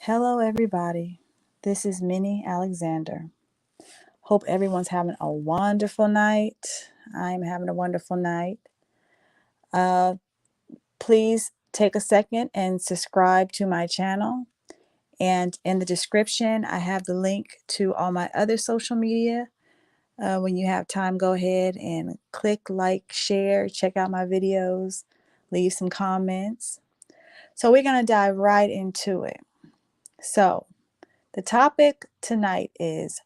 Hello, everybody. This is Minnie Alexander. Hope everyone's having a wonderful night. I'm having a wonderful night. Uh, Please take a second and subscribe to my channel. And in the description, I have the link to all my other social media. When you have time, go ahead and click like, share, check out my videos, leave some comments. So, we're going to dive right into it. So, the topic tonight is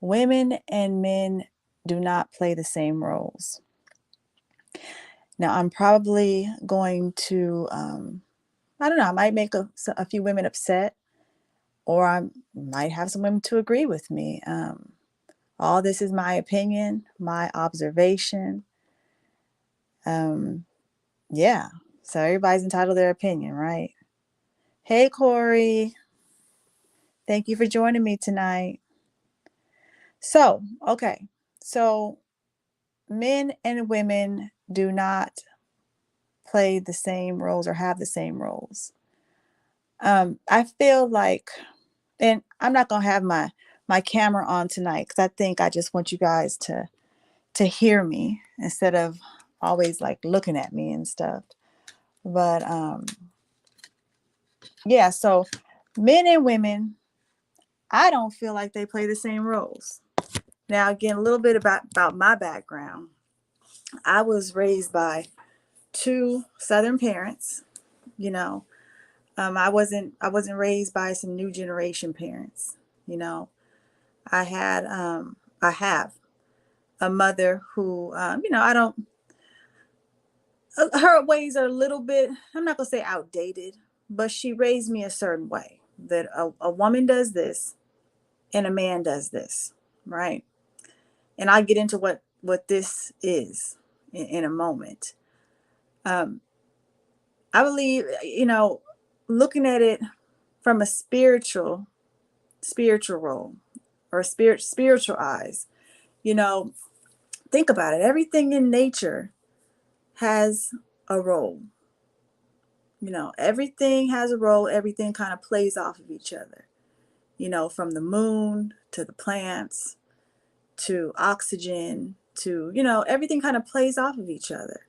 women and men do not play the same roles. Now, I'm probably going to, I don't know, I might make a few women upset, or I might have some women to agree with me. All this is my opinion, my observation. Yeah, so everybody's entitled to their opinion, right? Hey, Corey, thank you for joining me tonight. Okay, so men and women do not play the same roles or have the same roles. I feel like, and I'm not gonna have my camera on tonight because I think I just want you guys to hear me instead of always like looking at me and stuff. But yeah, so men and women, I don't feel like they play the same roles. Now, again, a little bit about my background. I was raised by two Southern parents. You know, I wasn't raised by some new generation parents. You know, I have a mother who, I don't. Her ways are a little bit. I'm not gonna say outdated, but she raised me a certain way that a woman does this and a man does this, right? And I'll get into what this is in a moment. Um, I believe, looking at it from a spiritual role or spiritual eyes, you know, think about it. Everything in nature has a role. Everything has a role. Everything kind of plays off of each other. From the moon to the plants to oxygen to, everything kind of plays off of each other.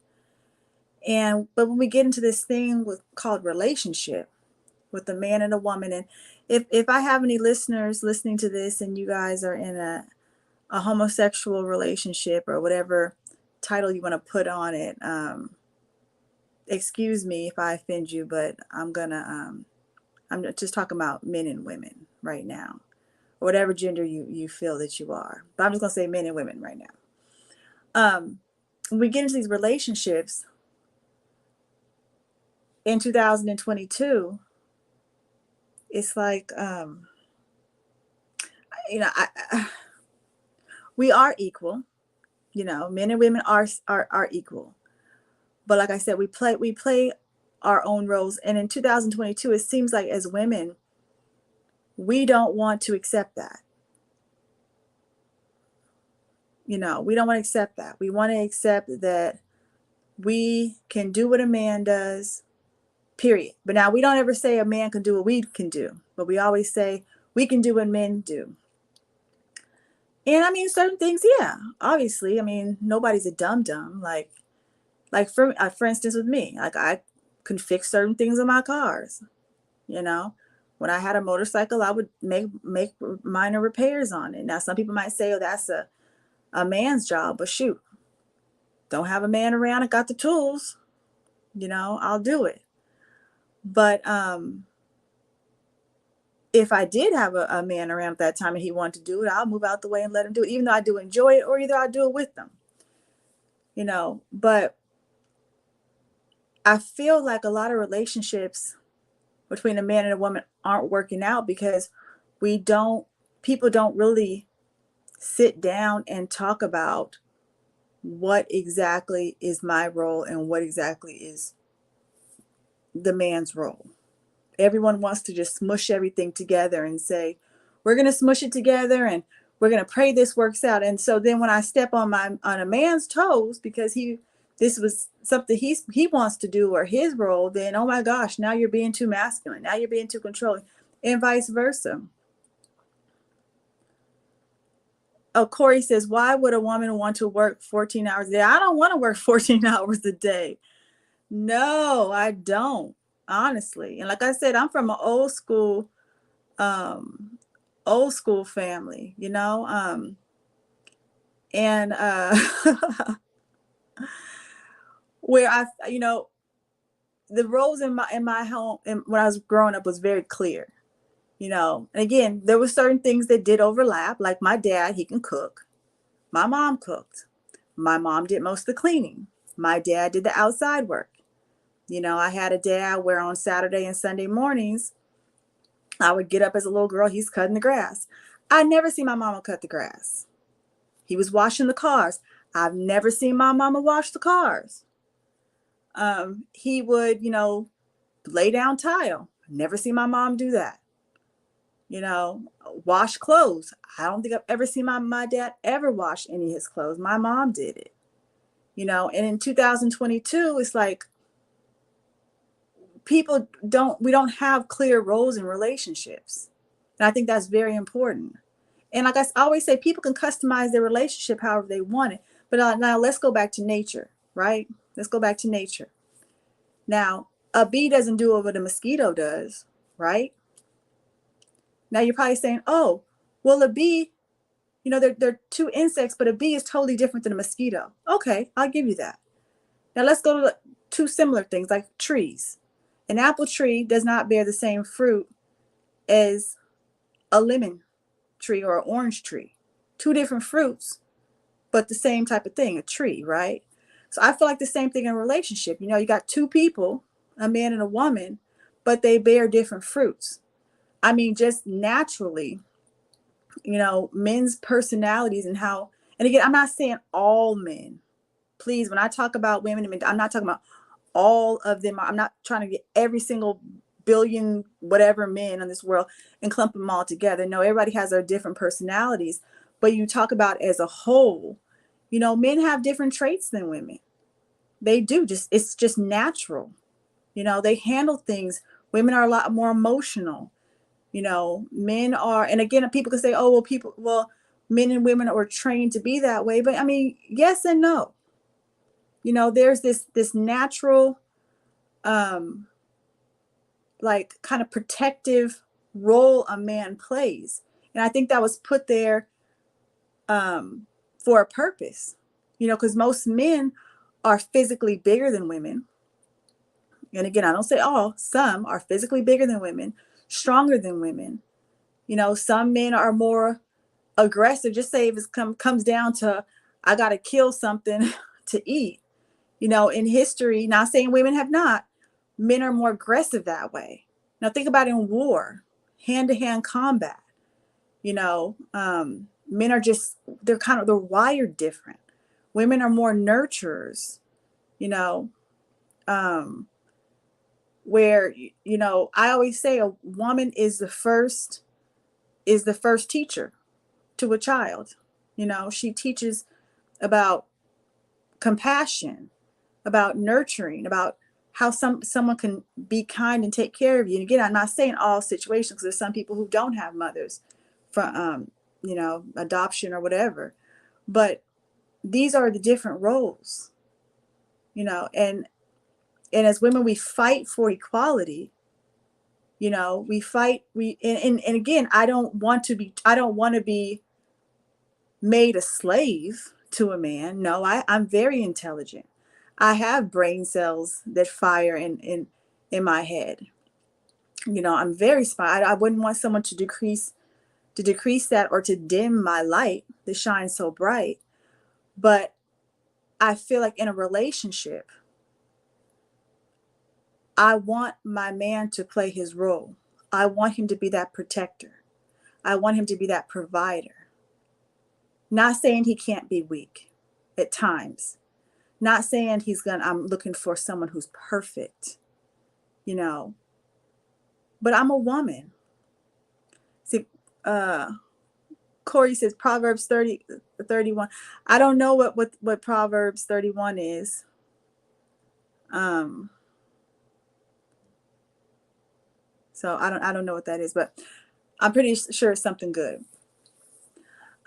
But when we get into this thing called relationship with a man and a woman, and if I have any listeners listening to this and you guys are in a homosexual relationship or whatever title you want to put on it, excuse me if I offend you, but I'm just talking about men and women right now, whatever gender you feel that you are. But I'm just gonna say men and women right now. When we get into these relationships in 2022, it's like, we are equal. Men and women are equal. But like I said, we play our own roles. And in 2022, it seems like as women, we don't want to accept that. We don't want to accept that. We want to accept that we can do what a man does, period. But now we don't ever say a man can do what we can do, but we always say we can do what men do. And I mean, certain things, yeah, obviously. I mean, nobody's a dum-dum. Like for instance, with me, like I can fix certain things in my cars. You know, when I had a motorcycle, I would make minor repairs on it. Now, some people might say, "Oh, that's a man's job," but shoot, don't have a man around. I got the tools. I'll do it. But if I did have a man around at that time and he wanted to do it, I'll move out the way and let him do it, even though I do enjoy it, or either I'll do it with them. But I feel like a lot of relationships between a man and a woman aren't working out because people don't really sit down and talk about what exactly is my role and what exactly is the man's role. Everyone wants to just smush everything together and say, we're going to smush it together and we're going to pray this works out. And so then when I step on a man's toes because this was something he wants to do or his role, then, oh my gosh, now you're being too masculine. Now you're being too controlling. and vice versa. Oh, Corey says, why would a woman want to work 14 hours a day? I don't want to work 14 hours a day. No, I don't, honestly. And like I said, I'm from an um, old school family, you know? And where the roles in my home and when I was growing up was very clear, you know. And again, there were certain things that did overlap, like my dad, he can cook. My mom cooked. My mom did most of the cleaning. My dad did the outside work. You know, I had a dad where on Saturday and Sunday mornings, I would get up as a little girl, he's cutting the grass. I never see my mama cut the grass. He was washing the cars. I've never seen my mama wash the cars. He would, lay down tile. Never seen my mom do that. You know, wash clothes. I don't think I've ever seen my dad ever wash any of his clothes. My mom did it. You know, and in 2022, it's like we don't have clear roles in relationships. And I think that's very important. And like I always say, people can customize their relationship however they want it. But now let's go back to nature, right? Let's go back to nature. Now, a bee doesn't do what a mosquito does, right? Now you're probably saying, oh, well, a bee, they're two insects, but a bee is totally different than a mosquito. Okay, I'll give you that. Now let's go to two similar things like trees. An apple tree does not bear the same fruit as a lemon tree or an orange tree. Two different fruits, but the same type of thing, a tree, right? So I feel like the same thing in a relationship. You know, you got two people, a man and a woman, but they bear different fruits. I mean, just naturally, men's personalities and again, I'm not saying all men. Please, when I talk about women and men, I'm not talking about all of them. I'm not trying to get every single billion whatever men in this world and clump them all together. No, everybody has their different personalities, but you talk about as a whole, men have different traits than women. They do. It's just natural. They handle things. Women are a lot more emotional. Men are, and again, people can say, oh, well, men and women are trained to be that way. But I mean, yes and no. There's this natural, like kind of protective role a man plays. And I think that was put there for a purpose, because most men are physically bigger than women. And again, I don't say all, some are physically bigger than women, stronger than women. Some men are more aggressive. Just say if it comes down to, I got to kill something to eat. In history, not saying women have not, men are more aggressive that way. Now think about in war, hand-to-hand combat. Men are they're wired different. Women are more nurturers. You know, um, where I always say a woman is the first teacher to a child. She teaches about compassion, about nurturing, about how someone can be kind and take care of you. And again, I'm not saying all situations, because there's some people who don't have mothers from adoption or whatever, but these are the different roles. And as women, we fight for equality. We fight, and again, I don't want to be made a slave to a man. No, I'm very intelligent. I have brain cells that fire in my head. I'm very smart. I wouldn't want someone to decrease that or to dim my light that shines so bright. But I feel like in a relationship, I want my man to play his role. I want him to be that protector. I want him to be that provider. Not saying he can't be weak at times. Not saying I'm looking for someone who's perfect, but I'm a woman. See, Corey says Proverbs 31. I don't know what Proverbs 31 is. So I don't know what that is, but I'm pretty sure it's something good.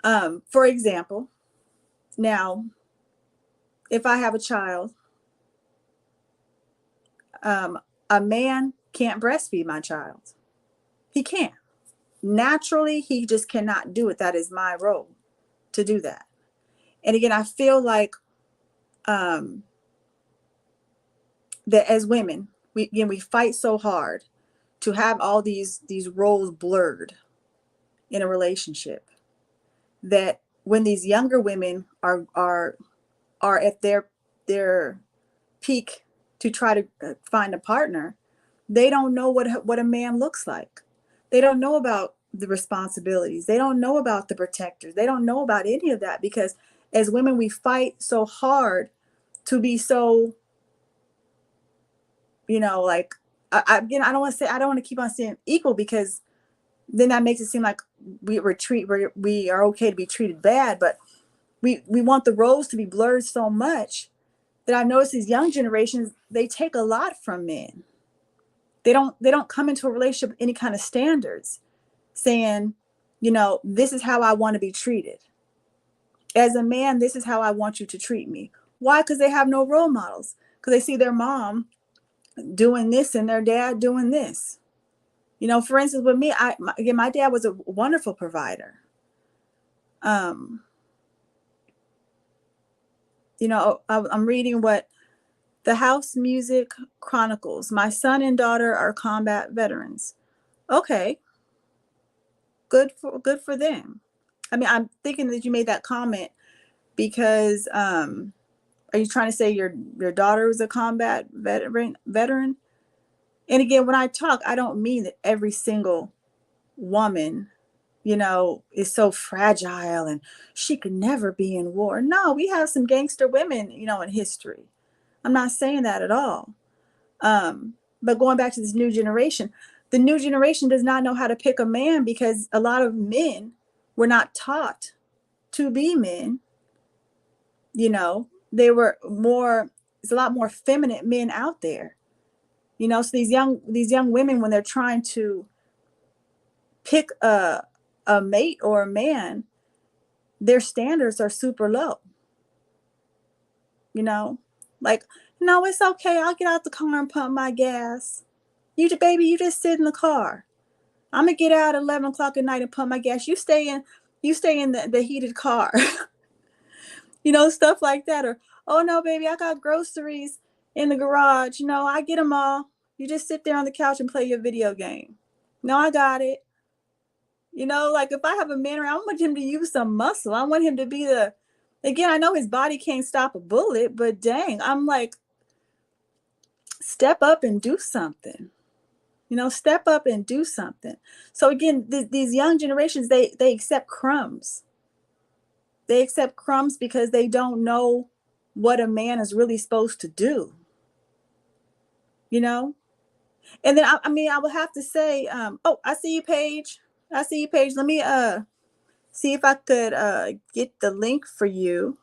For example, now, if I have a child, a man can't breastfeed my child. He can't. Naturally, he just cannot do it. That is my role to do that. And again, I feel like um, that as women, we fight so hard to have all these roles blurred in a relationship, that when these younger women are at their peak to try to find a partner, they don't know what a man looks like. They don't know about the responsibilities. They don't know about the protectors. They don't know about any of that, because as women, we fight so hard to be so, like, again, I don't want to keep on saying equal, because then that makes it seem like we are okay to be treated bad. But we want the roles to be blurred so much that I've noticed these young generations, they take a lot from men. They don't come into a relationship with any kind of standards, saying, this is how I want to be treated. As a man, this is how I want you to treat me. Why? Because they have no role models. Because they see their mom doing this and their dad doing this. For instance, with me, again, my dad was a wonderful provider. Um, I'm reading what the House Music Chronicles. My son and daughter are combat veterans. Okay, good for them. I mean, I'm thinking that you made that comment because are you trying to say your daughter was a combat veteran? And again, when I talk, I don't mean that every single woman, is so fragile and she could never be in war. No, we have some gangster women, in history. I'm not saying that at all. But going back to this new generation, the new generation does not know how to pick a man, because a lot of men were not taught to be men. They were more, there's a lot more feminine men out there. So these young women, when they're trying to pick a mate or a man, their standards are super low. Like, no, it's okay. I'll get out the car and pump my gas. Baby, you just sit in the car. I'm gonna get out at 11 o'clock at night and pump my gas. You stay in the heated car. Stuff like that. Or, oh no, baby, I got groceries in the garage. I get them all. You just sit there on the couch and play your video game. No, I got it. Like, if I have a man around, I want him to use some muscle. I want him to be again, I know his body can't stop a bullet, but dang, I'm like, step up and do something. Step up and do something. So again, these young generations, they accept crumbs. They accept crumbs because they don't know what a man is really supposed to do. And then I mean, I would have to say, oh, I see you, Paige. I see you, Paige. Let me see if I could get the link for you.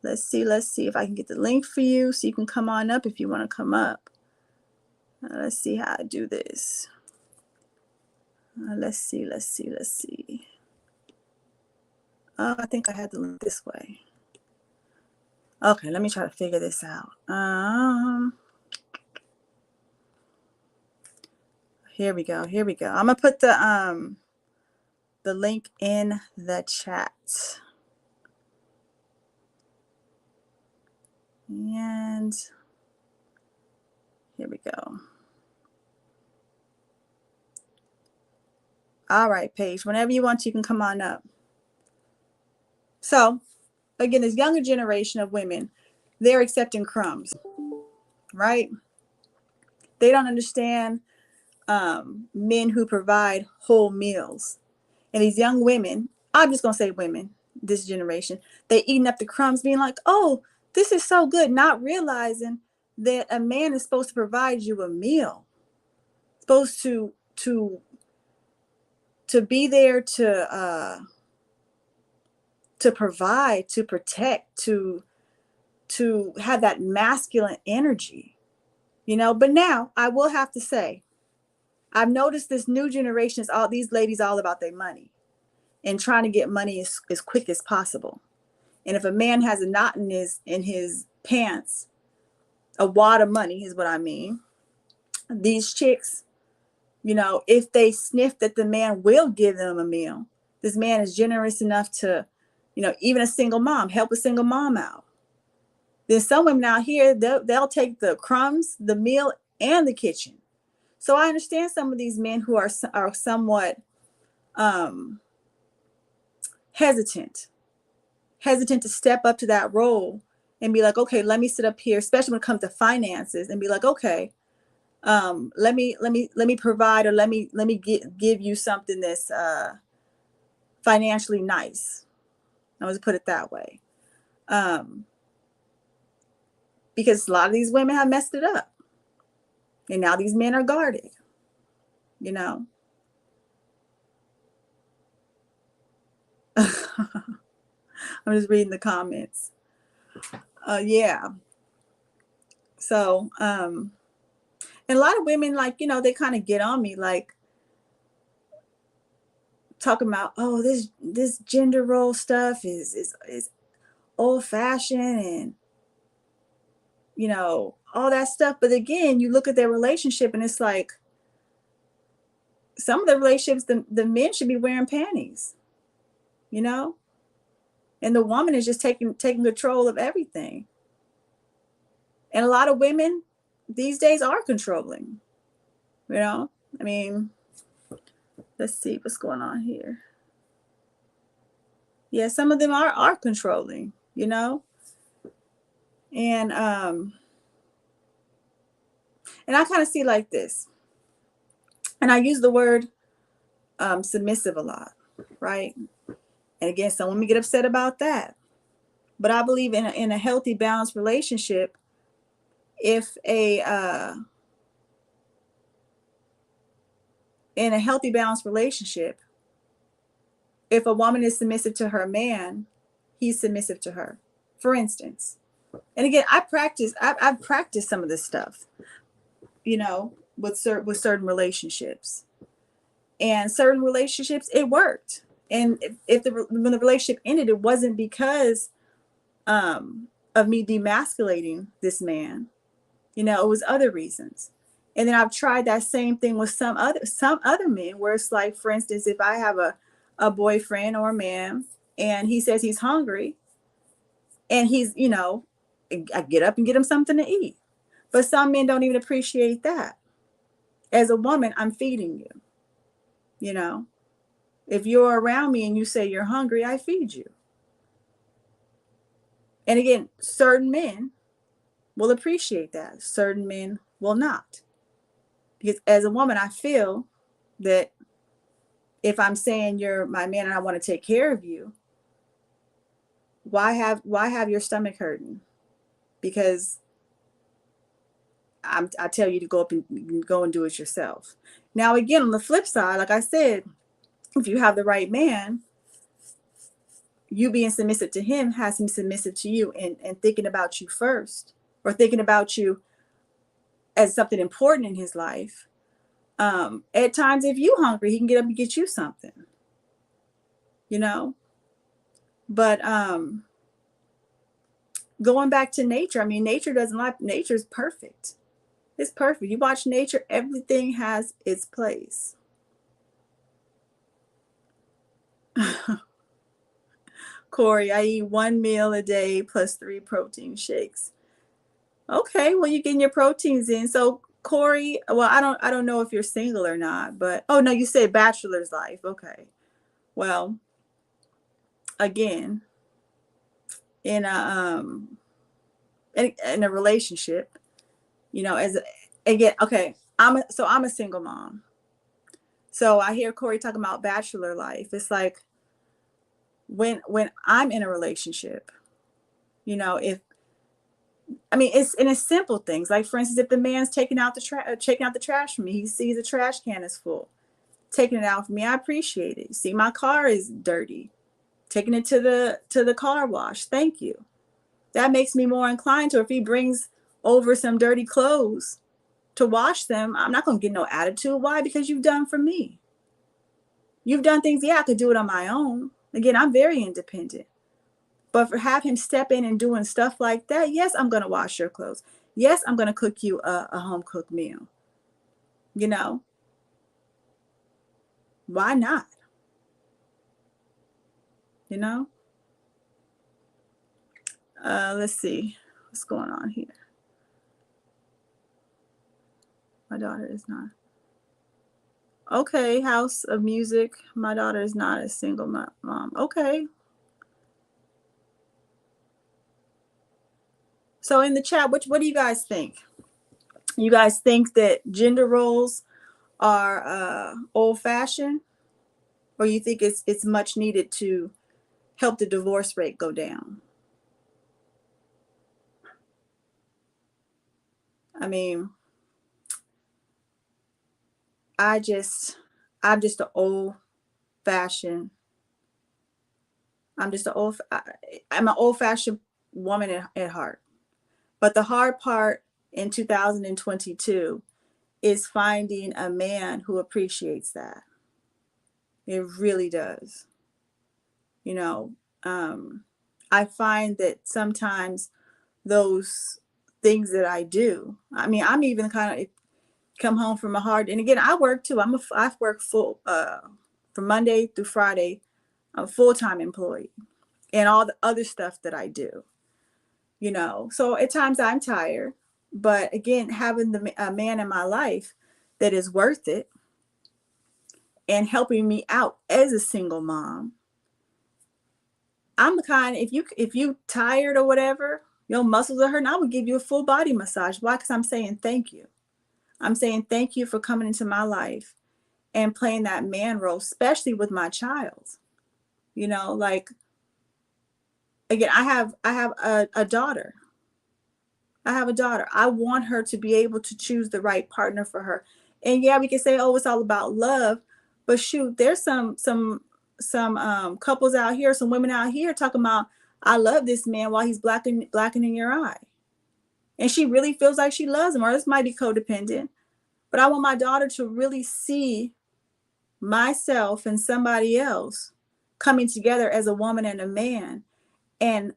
Let's see if I can get the link for you so you can come on up if you want to come up. Let's see how I do this. Let's see. I think I had the link this way. Okay, let me try to figure this out. Here we go. I'm gonna put the link in the chat. And here we go. All right, Paige, whenever you want, you can come on up. So again, this younger generation of women, they're accepting crumbs, right? They don't understand men who provide whole meals. And these young women, I'm just going to say women, this generation, they eating up the crumbs, being like, oh, this is so good, not realizing that a man is supposed to provide you a meal, supposed to be there to provide, to protect, to have that masculine energy, But now I will have to say, I've noticed this new generation is all these ladies all about their money and trying to get money as quick as possible. And if a man has a knot in his pants, a wad of money is what I mean. These chicks, if they sniff that the man will give them a meal, this man is generous enough to, even a single mom, help a single mom out. There's some women out here, they'll take the crumbs, the meal, and the kitchen. So I understand some of these men who are somewhat hesitant to step up to that role and be like, okay, let me sit up here, especially when it comes to finances, and be like, okay, let me provide, or let me give you something that's financially nice. I was put it that way, because a lot of these women have messed it up, and now these men are guarded. I'm just reading the comments. Yeah. So, and a lot of women, like, they kind of get on me, like, talking about, oh, this gender role stuff is old fashioned, and all that stuff. But again, you look at their relationship, and it's like, some of the relationships, the men should be wearing panties, and the woman is just taking control of everything. And a lot of women these days are controlling. I mean, let's see what's going on here. Yeah, some of them are controlling, and I kind of see like this, and I use the word submissive a lot, right? And again, some women get upset about that, but I believe in a healthy, balanced relationship, if in a healthy, balanced relationship, if a woman is submissive to her man, he's submissive to her, for instance. And again, I've practiced some of this stuff, with certain relationships. And certain relationships, it worked. And when the relationship ended, it wasn't because of me demasculating this man. It was other reasons. And then I've tried that same thing with some other men, where it's like, for instance, if I have a boyfriend or a man, and he says he's hungry, and he's, I get up and get him something to eat. But some men don't even appreciate that. As a woman, I'm feeding you. If you're around me and you say you're hungry, I feed you. And again, certain men will appreciate that. Certain men will not. Because as a woman, I feel that if I'm saying you're my man and I want to take care of you, why have your stomach hurting? Because I tell you to go up and go and do it yourself. Now, again, on the flip side, like I said, if you have the right man, you being submissive to him has him submissive to you, and thinking about you first, or thinking about you as something important in his life. At times, if you hungry, he can get up and get you something, but going back to nature, I mean, nature's perfect. It's perfect. You watch nature, everything has its place. Corey, I eat 1 meal a day plus 3 protein shakes. Okay, well, you're getting your proteins in. So, Corey, well, I don't know if you're single or not, but oh no, you said bachelor's life. Okay. Well, again, in a relationship, okay, I'm a single mom. So I hear Corey talking about bachelor life. It's like, when I'm in a relationship, it's simple things. Like, for instance, if the man's taking out the trash for me, he sees the trash can is full, taking it out for me, I appreciate it. See, my car is dirty, taking it to the car wash, thank you. That makes me more inclined to. If he brings over some dirty clothes, to wash them, I'm not going to get no attitude. Why? Because you've done for me. You've done things. Yeah, I could do it on my own. Again, I'm very independent. But for have him step in and doing stuff like that, yes, I'm going to wash your clothes. Yes, I'm going to cook you a home cooked meal. You know, why not? You know, let's see what's going on here. My daughter is not. Okay, House of Music. My daughter is not a single mom. Okay. So in the chat, what do you guys think? You guys think that gender roles are old fashioned, or you think it's much needed to help the divorce rate go down? I mean, I'm just an old fashioned. I'm an old fashioned woman at heart. But the hard part in 2022 is finding a man who appreciates that. It really does. You know, I find that sometimes those things that I do, I mean, I'm even kind of come home from a hard, and again, I work too. I work full, from Monday through Friday. I'm a full-time employee, and all the other stuff that I do, you know. So at times I'm tired, but again, having a man in my life that is worth it and helping me out as a single mom. I'm the kind, if you tired or whatever, your muscles are hurting, I would give you a full body massage. Why? Because I'm saying thank you. I'm saying thank you for coming into my life and playing that man role, especially with my child. You know, like, again, I have a daughter. I have a daughter. I want her to be able to choose the right partner for her. And yeah, we can say, oh, it's all about love, but shoot, there's some couples out here, some women out here talking about, I love this man while he's blackening your eye. And she really feels like she loves him, or this might be codependent. But I want my daughter to really see myself and somebody else coming together as a woman and a man, and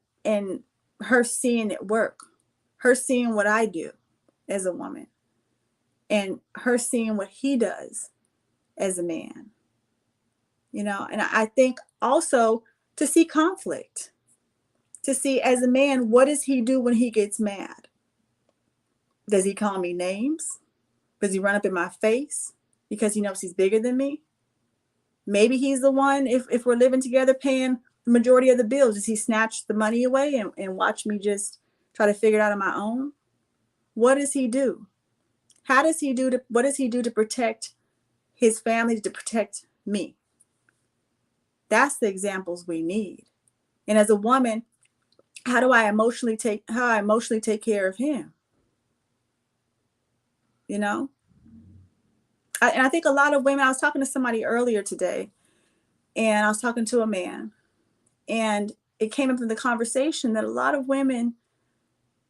her seeing it work, her seeing what I do as a woman, and her seeing what he does as a man. You know, and I think also to see conflict, to see as a man, what does he do when he gets mad? Does he call me names? Does he run up in my face because he knows he's bigger than me? Maybe he's the one, if we're living together, paying the majority of the bills. Does he snatch the money away and watch me just try to figure it out on my own? What does he do? What does he do to protect his family, to protect me? That's the examples we need. And as a woman, how I emotionally take care of him? You know? And I think a lot of women, I was talking to somebody earlier today, and I was talking to a man, and it came up in the conversation that a lot of women,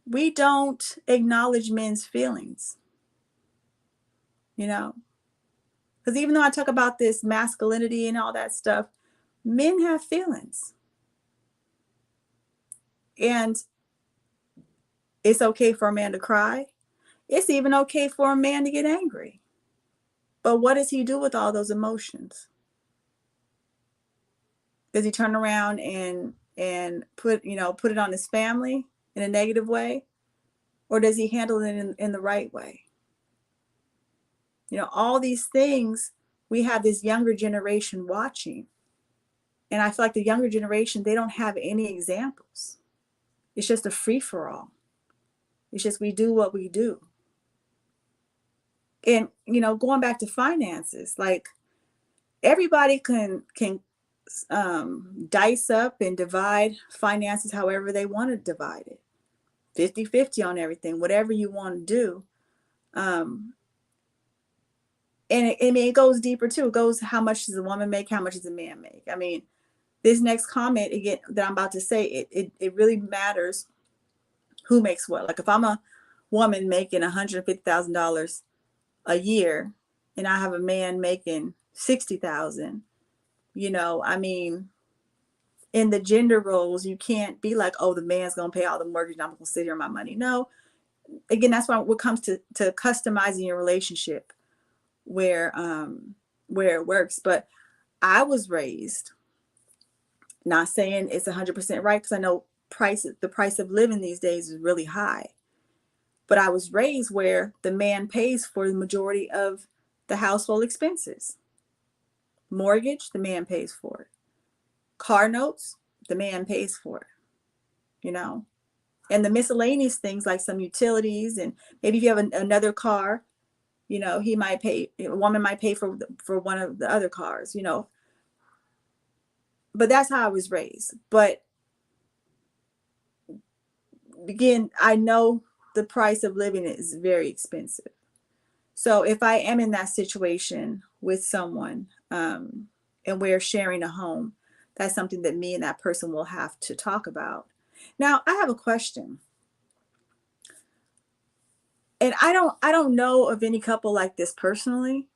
we don't acknowledge men's feelings, you know? Because even though I talk about this masculinity and all that stuff, men have feelings. And it's okay for a man to cry. It's even okay for a man to get angry. But what does he do with all those emotions? Does he turn around and put it on his family in a negative way? Or does he handle it in the right way? You know, all these things, we have this younger generation watching. And I feel like the younger generation, they don't have any examples. It's just a free for all. It's just we do what we do. And, you know, going back to finances, like, everybody can dice up and divide finances however they want to divide it. 50-50 on everything, whatever you want to do. And it goes deeper too. It goes, how much does a woman make? How much does a man make? I mean, this next comment again that I'm about to say, it really matters who makes what. Like, if I'm a woman making $150,000 a year and I have a man making 60,000, I mean, in the gender roles, you can't be like, oh, the man's going to pay all the mortgage and I'm going to sit here on my money. No, again, that's why what comes to customizing your relationship where it works. But I was raised, not saying it's 100% right, because I know the price of living these days is really high. But I was raised where the man pays for the majority of the household expenses. Mortgage, the man pays for it. Car notes, the man pays for it, And the miscellaneous things like some utilities, and maybe if you have another car, he might pay, a woman might pay for one of the other cars, But that's how I was raised. But again, I know the price of living is very expensive. So if I am in that situation with someone, and we're sharing a home, that's something that me and that person will have to talk about. Now, I have a question. And I don't know of any couple like this personally.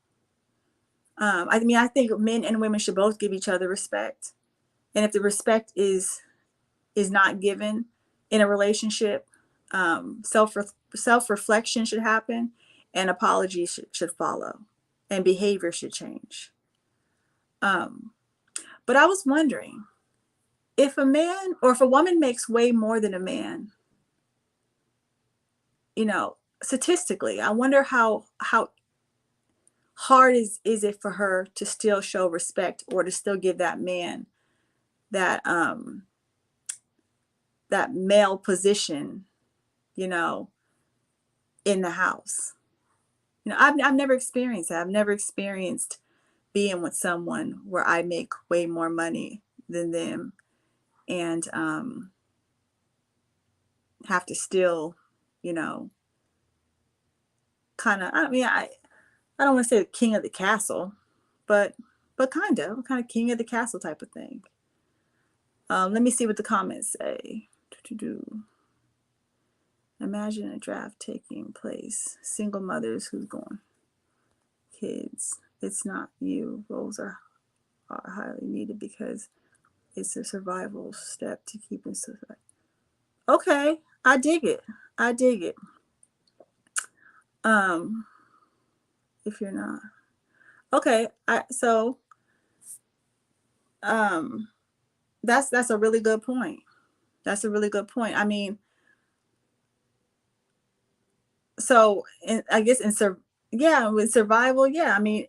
I mean, I think men and women should both give each other respect. And if the respect is not given in a relationship, self-reflection should happen, and apology should follow, and behavior should change. But I was wondering, if a man or if a woman makes way more than a man, statistically, I wonder how hard is it for her to still show respect, or to still give that man that male position, in the house. I've never experienced that. I've never experienced being with someone where I make way more money than them, and have to still, kind of. I mean, I don't want to say the king of the castle, but kind of king of the castle type of thing. Let me see what the comments say. Imagine a draft taking place. Single mothers who's going. Kids. It's not you. Roles are highly needed because it's a survival step to keep in society. Okay, I dig it. If you're not. Okay, that's a really good point. I mean, so I guess with survival, I mean,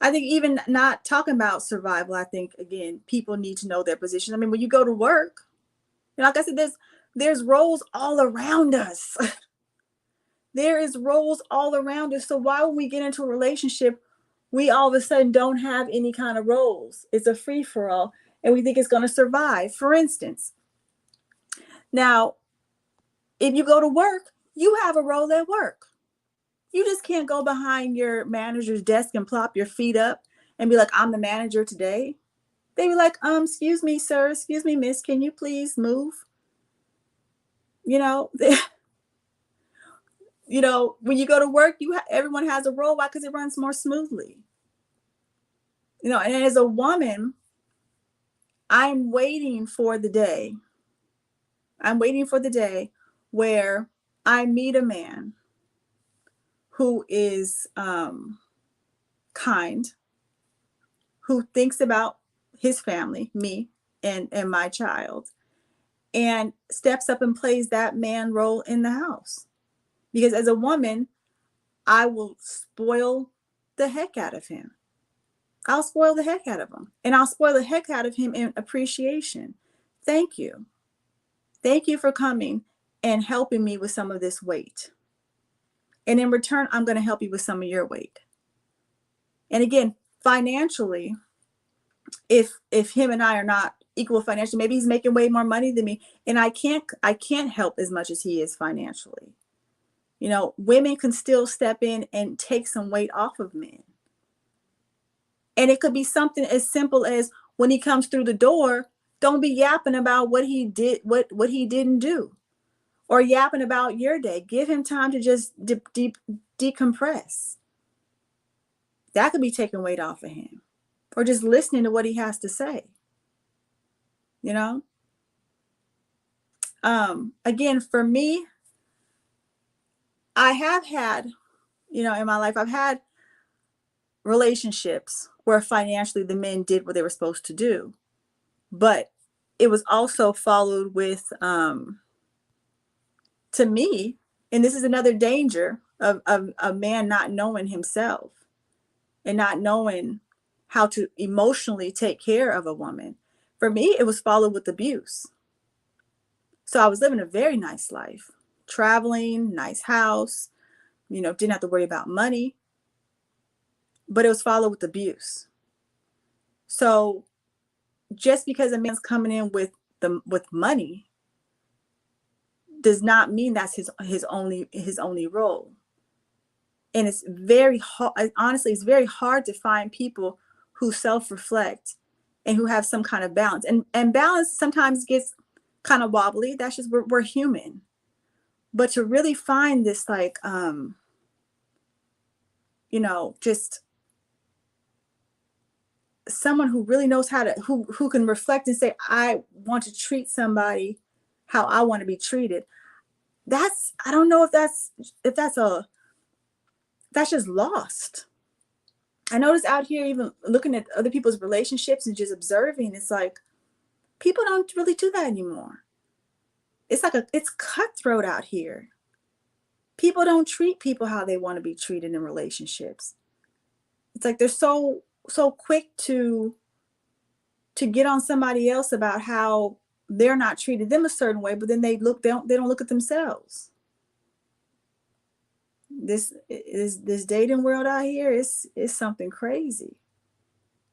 I think even not talking about survival, I think again, people need to know their position. I mean, when you go to work, like I said, there's roles all around us. There is roles all around us. So why when we get into a relationship, we all of a sudden don't have any kind of roles? It's a free for all, and we think it's going to survive. For instance, now, if you go to work, you have a role at work. You just can't go behind your manager's desk and plop your feet up and be like, I'm the manager today. They be like, excuse me, sir, excuse me, miss, can you please move? When you go to work, everyone has a role. Why? Because it runs more smoothly. And as a woman, I'm waiting for the day where I meet a man who is kind, who thinks about his family, me and my child, and steps up and plays that man role in the house. Because as a woman, I will spoil the heck out of him. I'll spoil the heck out of him. And I'll spoil the heck out of him in appreciation. Thank you. Thank you for coming and helping me with some of this weight. And in return, I'm going to help you with some of your weight. And again, financially, if him and I are not equal financially, maybe he's making way more money than me, and I can't help as much as he is financially. Women can still step in and take some weight off of men. And it could be something as simple as, when he comes through the door, don't be yapping about what he did, what he didn't do. or yapping about your day. Give him time to just decompress. That could be taking weight off of him. Or just listening to what he has to say. You know? Again, for me, I have had, in my life, I've had relationships where financially the men did what they were supposed to do. But it was also followed with, to me, and this is another danger of a man not knowing himself and not knowing how to emotionally take care of a woman. For me, it was followed with abuse. So I was living a very nice life, traveling, nice house, didn't have to worry about money, but it was followed with abuse. So just because a man's coming in with money does not mean that's his only role. And it's very hard, honestly, it's very hard to find people who self-reflect and who have some kind of balance. And balance sometimes gets kind of wobbly. That's just, we're human. But to really find this, like, just someone who really knows how to, who can reflect and say, I want to treat somebody how I want to be treated. I don't know if that's just lost. I notice out here, even looking at other people's relationships and just observing, it's like people don't really do that anymore. It's like it's cutthroat out here. People don't treat people how they want to be treated in relationships. It's like they're so quick to get on somebody else about how they're not treated them a certain way, but then they don't look at themselves. This dating world out here is something crazy.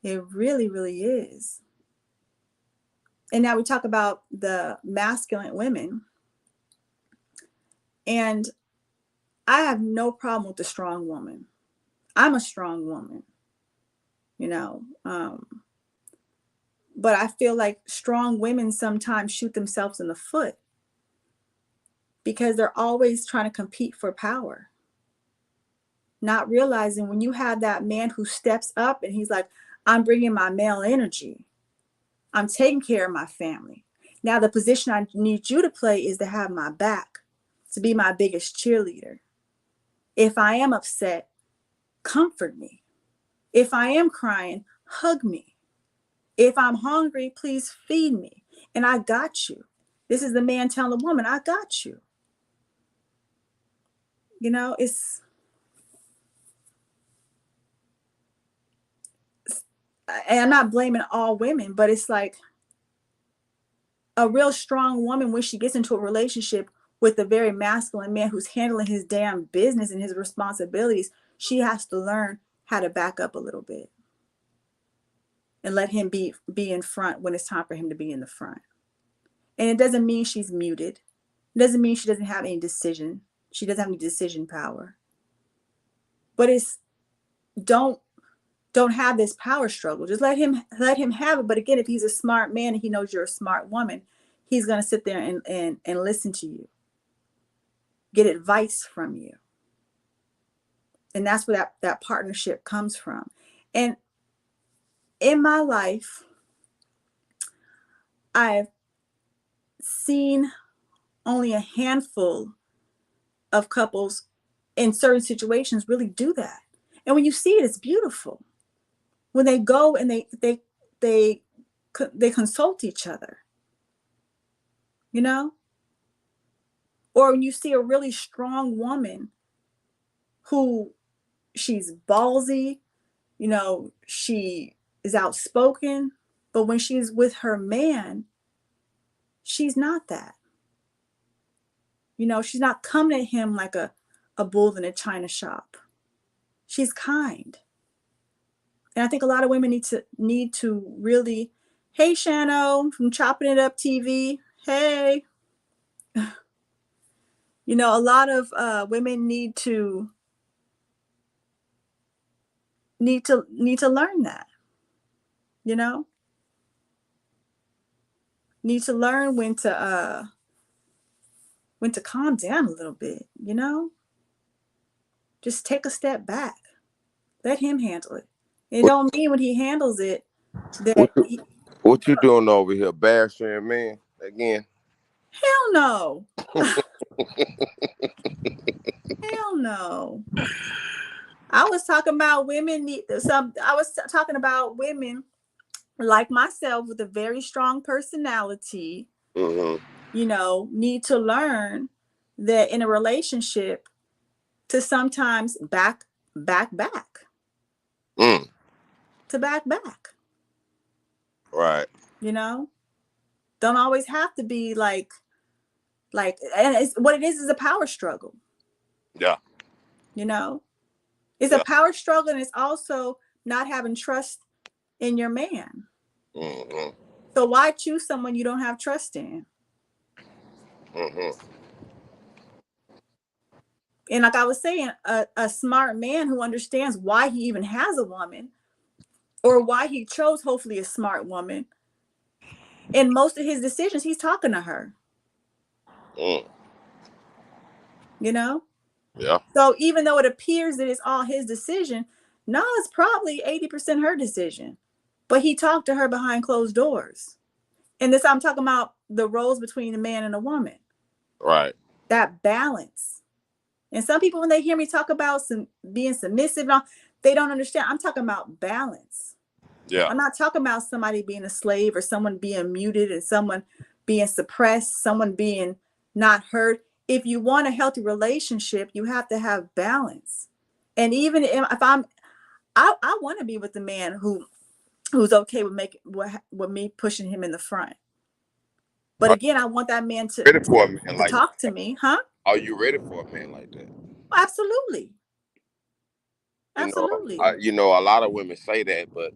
It really, really is. And now we talk about the masculine women. And I have no problem with the strong woman. I'm a strong woman, but I feel like strong women sometimes shoot themselves in the foot because they're always trying to compete for power. Not realizing when you have that man who steps up and he's like, I'm bringing my male energy. I'm taking care of my family. Now, the position I need you to play is to have my back, to be my biggest cheerleader. If I am upset, comfort me. If I am crying, hug me. If I'm hungry, please feed me. And I got you. This is the man telling the woman, I got you. And I'm not blaming all women, but it's like a real strong woman, when she gets into a relationship with a very masculine man who's handling his damn business and his responsibilities, she has to learn how to back up a little bit and let him be in front when it's time for him to be in the front. And it doesn't mean she's muted. It doesn't mean she doesn't have any decision. She doesn't have any decision power. But it's don't have this power struggle. Just let him have it. But again, if he's a smart man and he knows you're a smart woman, he's going to sit there and listen to you, get advice from you. And that's where that partnership comes from. And in my life, I've seen only a handful of couples in certain situations really do that. And when you see it, it's beautiful. When they go and they consult each other, or when you see a really strong woman who, she's ballsy, she is outspoken, but when she's with her man, she's not that. She's not coming at him like a bull in a china shop. She's kind. And I think a lot of women need to really, hey, Shano from Chopping It Up TV. Hey, a lot of women need to learn that. Need to learn when to when to calm down a little bit, you know? Just take a step back. Let him handle it. It What don't mean when he handles it what that you, he, what you doing over here, bashing man again? hell no. Hell no. I was talking about women need some I was talking about women like myself with a very strong personality, Mm-hmm. need to learn that in a relationship to sometimes back Mm. to back, Right. you know? Don't always have to be like and it's what it is a power struggle, Yeah. you know? It's a Yeah. power struggle and it's also not having trust in your man. Mm-hmm. So why choose someone you don't have trust in? Mm-hmm. And like I was saying, a smart man who understands why he even has a woman or why he chose, hopefully, a smart woman. In most of his decisions, he's talking to her, Mm. you know? Yeah. So even though it appears that it's all his decision, no, it's probably 80% her decision. But he talked to her behind closed doors. And this, I'm talking about the roles between a man and a woman, Right. that balance. And some people, when they hear me talk about being submissive, and all, they don't understand. I'm talking about balance. Yeah. I'm not talking about somebody being a slave or someone being muted and someone being suppressed, someone being not heard. If you want a healthy relationship, you have to have balance. And even if I want to be with the man who's okay with making with me pushing him in the front. But Are again, I want that man you ready for a man to like talk to that? me, huh? Are you ready for a man like that? Absolutely, You know, absolutely. a lot of women say that, but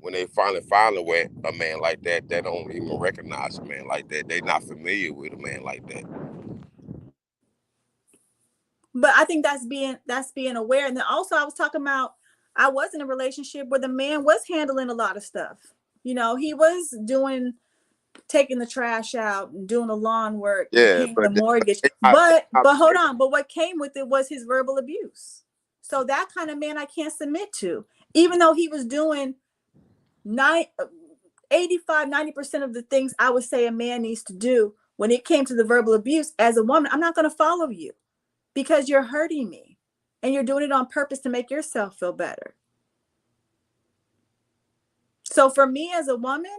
when they finally find a man like that, they don't even recognize a man like that. They're not familiar with a man like that. But I think that's being aware. And then also I was talking about I was in a relationship where the man was handling a lot of stuff. He was taking the trash out and doing the lawn work and Yeah, paying the but mortgage. they But not but hold on, but what came with it was his verbal abuse. So that kind of man I can't submit to. Even though he was doing 85-90% of the things I would say a man needs to do when it came to the verbal abuse, as a woman, I'm not going to follow you because you're hurting me and you're doing it on purpose to make yourself feel better. So for me as a woman,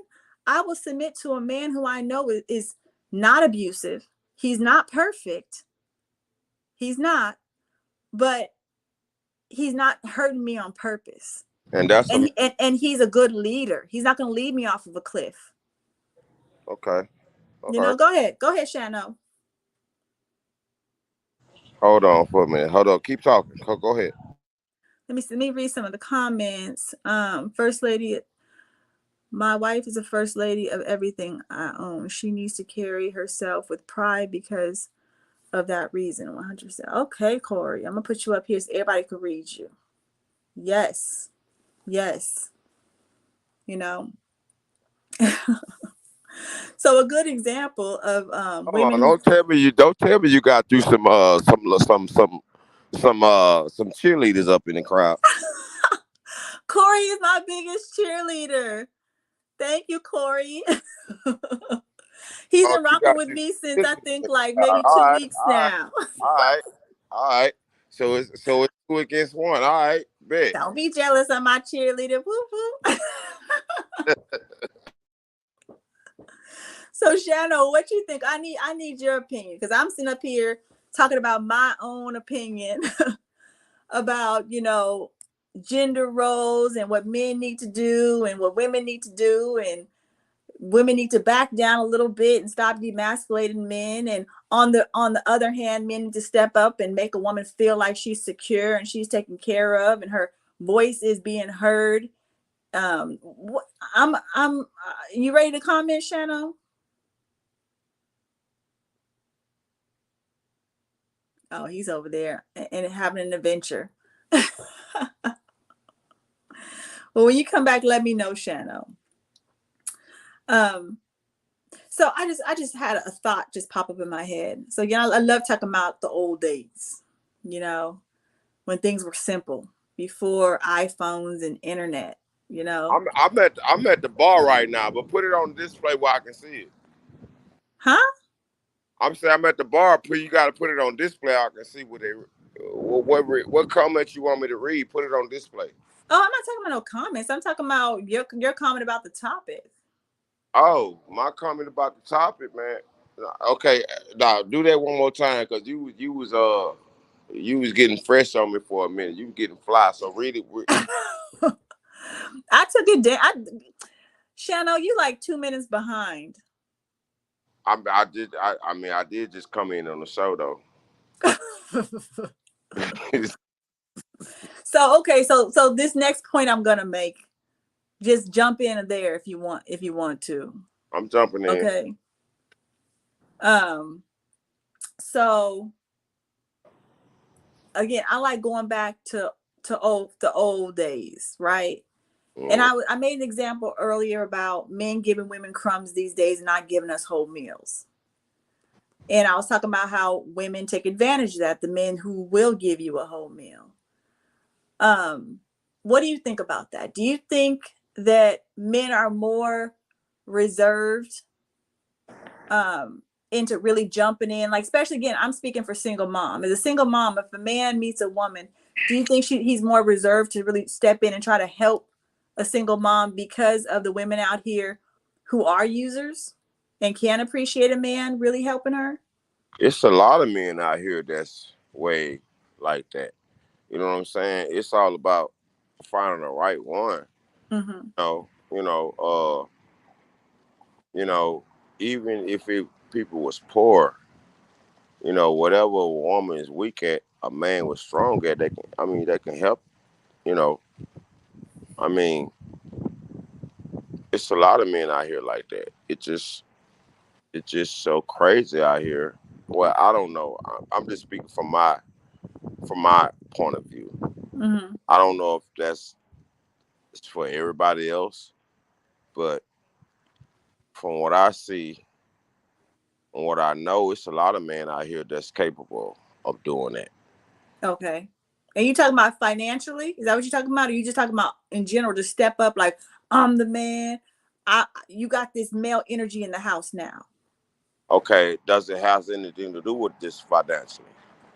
I will submit to a man who I know is not abusive. He's not perfect. He's not, but he's not hurting me on purpose. and that's a And he's a good leader. He's not going to lead me off of a cliff. okay. All right. Go ahead. Go ahead, Shano. Hold on for a minute. Hold on. Keep talking. Go ahead. Let me read some of the comments. First lady, my wife is the first lady of everything I own. She needs to carry herself with pride because of that reason. 100%. Okay, Corey, I'm gonna put you up here so everybody can read you. Yes, yes. You know, so a good example of Hold women on. who Don't tell me you got through some cheerleaders up in the crowd. Corey is my biggest cheerleader. Thank you, Corey. He's Oh, been you rocking got with through me since I some think cheerleaders. like maybe All 2 right. weeks All right. now. All right. All right. So it's 2 against 1. All right. Bet. Don't be jealous of my cheerleader. Woo woo. So Shano, what you think? I need your opinion because I'm sitting up here talking about my own opinion about gender roles and what men need to do and what women need to do, and women need to back down a little bit and stop demasculating men, and on the other hand, men need to step up and make a woman feel like she's secure and she's taken care of and her voice is being heard. What I'm you ready to comment, Shano? Oh, he's over there and having an adventure. Well, when you come back, let me know, Shano. Um, So I just had a thought just pop up in my head. So I love talking about the old days, you know, when things were simple before iPhones and internet, you know. I'm at the bar right now, but put it on display where I can see it. Huh? I'm saying I'm at the bar. You got to put it on display. I can see what they what comments you want me to read. Put it on display. Oh, I'm not talking about no comments. I'm talking about your comment about the topic. Oh, my comment about the topic, man. Okay, now do that one more time because you was getting fresh on me for a minute. You was getting fly. So read it. I took it down. Shano, you like 2 minutes behind. I mean I did just come in on the show though. So okay, so this next point I'm gonna make, just jump in there if you want to. I'm jumping in. Okay. Um. So again, I like going back to the old days, right? And Mm. I made an example earlier about men giving women crumbs these days and not giving us whole meals. And I was talking about how women take advantage of that, the men who will give you a whole meal. Um, what do you think about that? Do you think that men are more reserved into really jumping in? Like, especially again, I'm speaking for single mom. As a single mom, if a man meets a woman, do you think he's more reserved to really step in and try to help a single mom because of the women out here who are users and can't appreciate a man really helping her? It's a lot of men out here that's way like that. You know what I'm saying? It's all about finding the right one. Mm-hmm. You know, you know, even if people was poor, whatever a woman is weak at, a man was strong at. They can help. You know, I mean, it's a lot of men out here like that. It's just so crazy out here. Well, I don't know. I'm just speaking from my point of view. Mm-hmm. I don't know if that's for everybody else, but from what I see and what I know, it's a lot of men out here that's capable of doing that. Okay. And you talking about financially? Is that what you're talking about? Or you just talking about in general to step up like I'm the man? You got this male energy in the house now. Okay, does it have anything to do with this financially?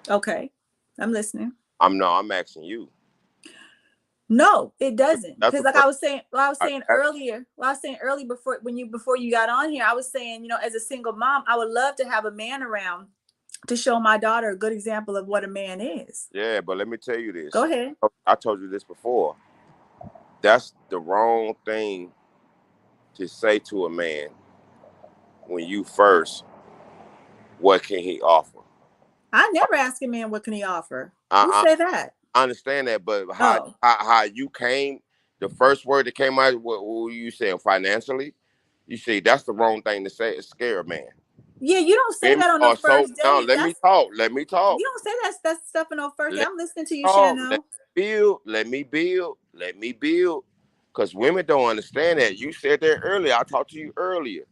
Okay. I'm listening. I'm asking you. No, it doesn't. That's Because the like first. I was saying earlier, before you got on here, I was saying, as a single mom, I would love to have a man around to show my daughter a good example of what a man is. Yeah, but let me tell you Go this. ahead. I told you this before. That's the wrong thing to say to a man when you first. What can he offer? I never ask a man what can he offer. Who I, say that? I understand that, but Oh. how you came, the first word that came out, what were you saying financially? You see, that's the wrong thing to say. It's scare a man. Yeah, you don't say Women that on the are so first now. date. Let me That's talk. Let me talk. You don't say that stuff on the first date. Let I'm listening to me you, talk. Let Shano. me build. Let me build. Let me build. Because women don't understand that. You said that earlier. I talked to you earlier.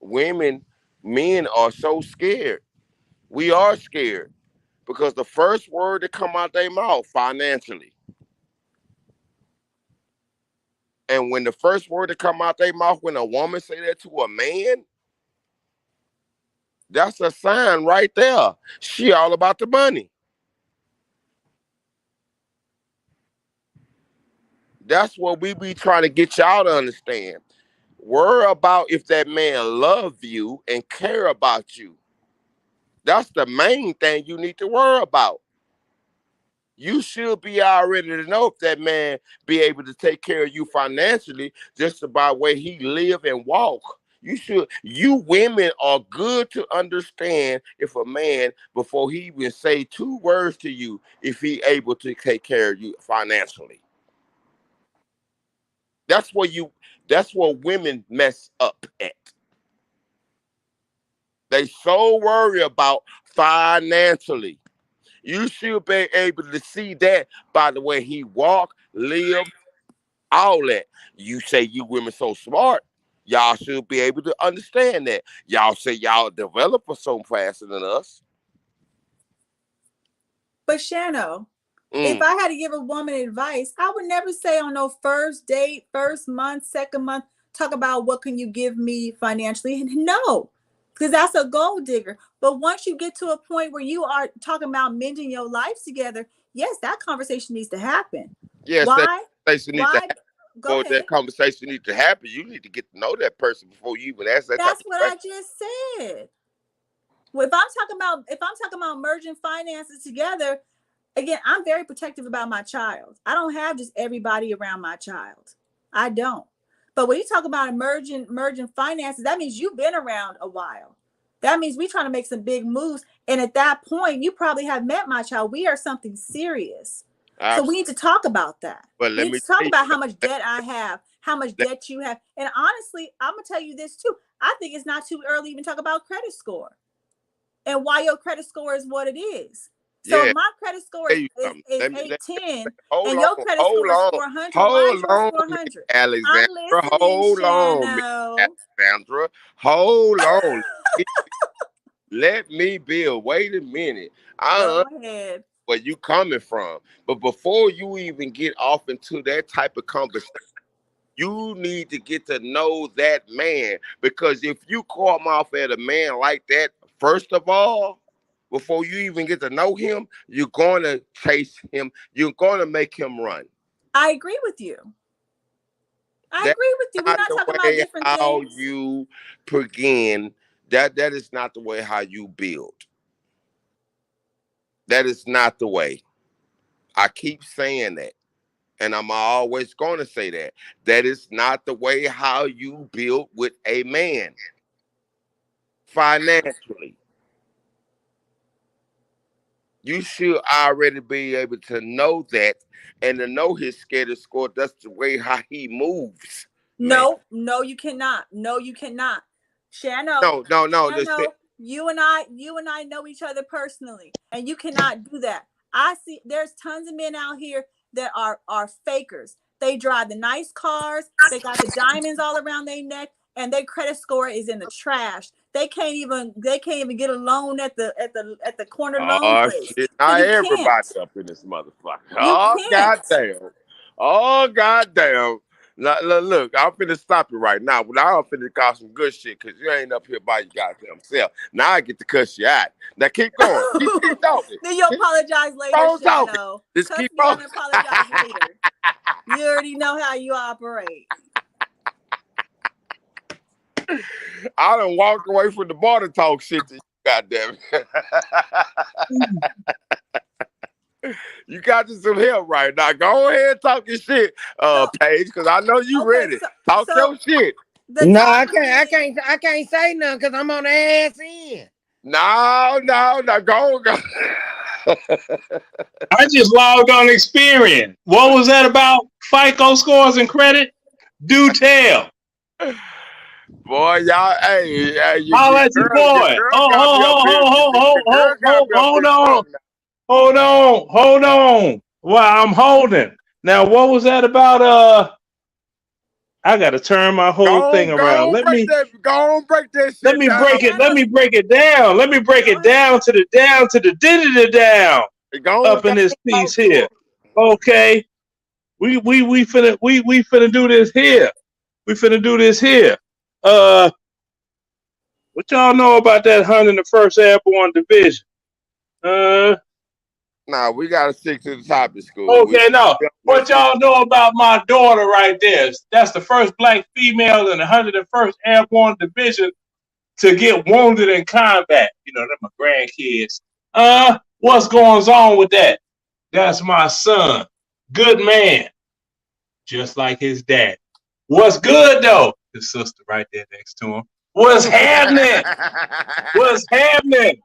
Women, men are so scared. We are scared because the first word that come out their mouth financially. And when the first word that come out their mouth, when a woman say that to a man, that's a sign right there. She all about the money. That's what we be trying to get y'all to understand. Worry about if that man love you and care about you. That's the main thing you need to worry about. You should be already to know if that man be able to take care of you financially just about where he live and walk. You women are good to understand if a man, before he even say two words to you, if he able to take care of you financially. That's where you that's where women mess up at. They so worry about financially. You should be able to see that by the way he walk, live, all that. You say you women so smart. Y'all should be able to understand that. Y'all say y'all develop so faster than us. But Shano, if Mm. I had to give a woman advice, I would never say on no first date, first month, second month, talk about what can you give me financially. No, because that's a gold digger. But once you get to a point where you are talking about mending your lives together, yes, that conversation needs to happen. Yes, that Why? conversation needs to Why? happen. Go For ahead. that conversation needs to happen, you need to get to know that person before you even ask that type That's of what I question. just said. Well, if I'm talking about merging finances together, again, I'm very protective about my child. I don't have just everybody around my child. I don't. But when you talk about merging finances, that means you've been around a while. That means we're trying to make some big moves. And at that point, you probably have met my child. We are something serious. So we need Absolutely. to talk about that. But We let need me to talk tell you about how something. much debt I have, how much Let- debt you have. And honestly, I'm gonna tell you this too. I think it's not too early to even talk about credit score and why your credit score is what it is. So if yeah, my credit score tell is you is, something. is Let me 810 hold and on, your credit hold score is on, 400, why is hold yours on, Miss 400? I'm Alexandra. listening, Hold on, Miss Shano. Alexandra. Hold on. Let me build. Wait a minute. I Go understand ahead. where you coming from. But before you even get off into that type of conversation, you need to get to know that man. Because if you come off at a man like that, first of all, before you even get to know him, you're going to chase him. You're going to make him run. I agree with you. I That's agree with you. We're not not the talking about way different how things. you begin. That is not the way how you build. That is not the way. I keep saying that. And I'm always going to say that. That is not the way how you build with a man financially. You should already be able to know that and to know his schedule score. That's the way how he moves, man. No, no, you cannot. No, you cannot. Shano, No, no, no. Shano, you and I know each other personally, and you cannot do that. I see there's tons of men out here that are fakers. They drive the nice cars, they got the diamonds all around their neck, and their credit score is in the trash. They can't even get a loan at the corner loan Oh place. shit! So Not you everybody can't. up in this motherfucker. You Oh can't. goddamn! Oh goddamn! Look, I'm finna stop you right now. But I'm finna call some good shit because you ain't up here by your goddamn self. Now I get to cuss you out. Now keep going. Keep talking. Then you Keep apologize later, on talking. Shano. Just Cuss keep me on. out and apologize later. You already know how you operate. I done walked away from the bar to talk shit to you. Goddamn it! You got you some help right now. Go ahead and talk your shit, So Paige, because I know you okay, ready. so Talk so your shit. the No, I topic can't. I is can't. I can't say nothing because I'm on the ass end. No, no, no. Go. I just logged on Experian. What was that about? FICO scores and credit? Do tell. Boy, y'all, hey, Holla at your your boy. girl Oh, got me up here. Your girl got me up hold here on. strong now. Hold on. Well, I'm holding. Now, what was that about? I gotta turn my whole thing around. Go on, break that Let shit me down. break it. Let Shano. me break it down. Let me break Go it ahead. down to the down Go on, up in this piece talk to here. her. Okay. We finna do this here. We finna do this here. Uh, what y'all know about that 101st Airborne Division? Uh, Nah, we gotta stick to the topic, school. okay, no. We always What stick. y'all know about my daughter right there? That's the first black female in the 101st Airborne Division to get wounded in combat. You know, they're my grandkids. What's going on with that? That's my son. Good man, just like his dad. What's good though? His sister right there next to him. What's happening? What's happening?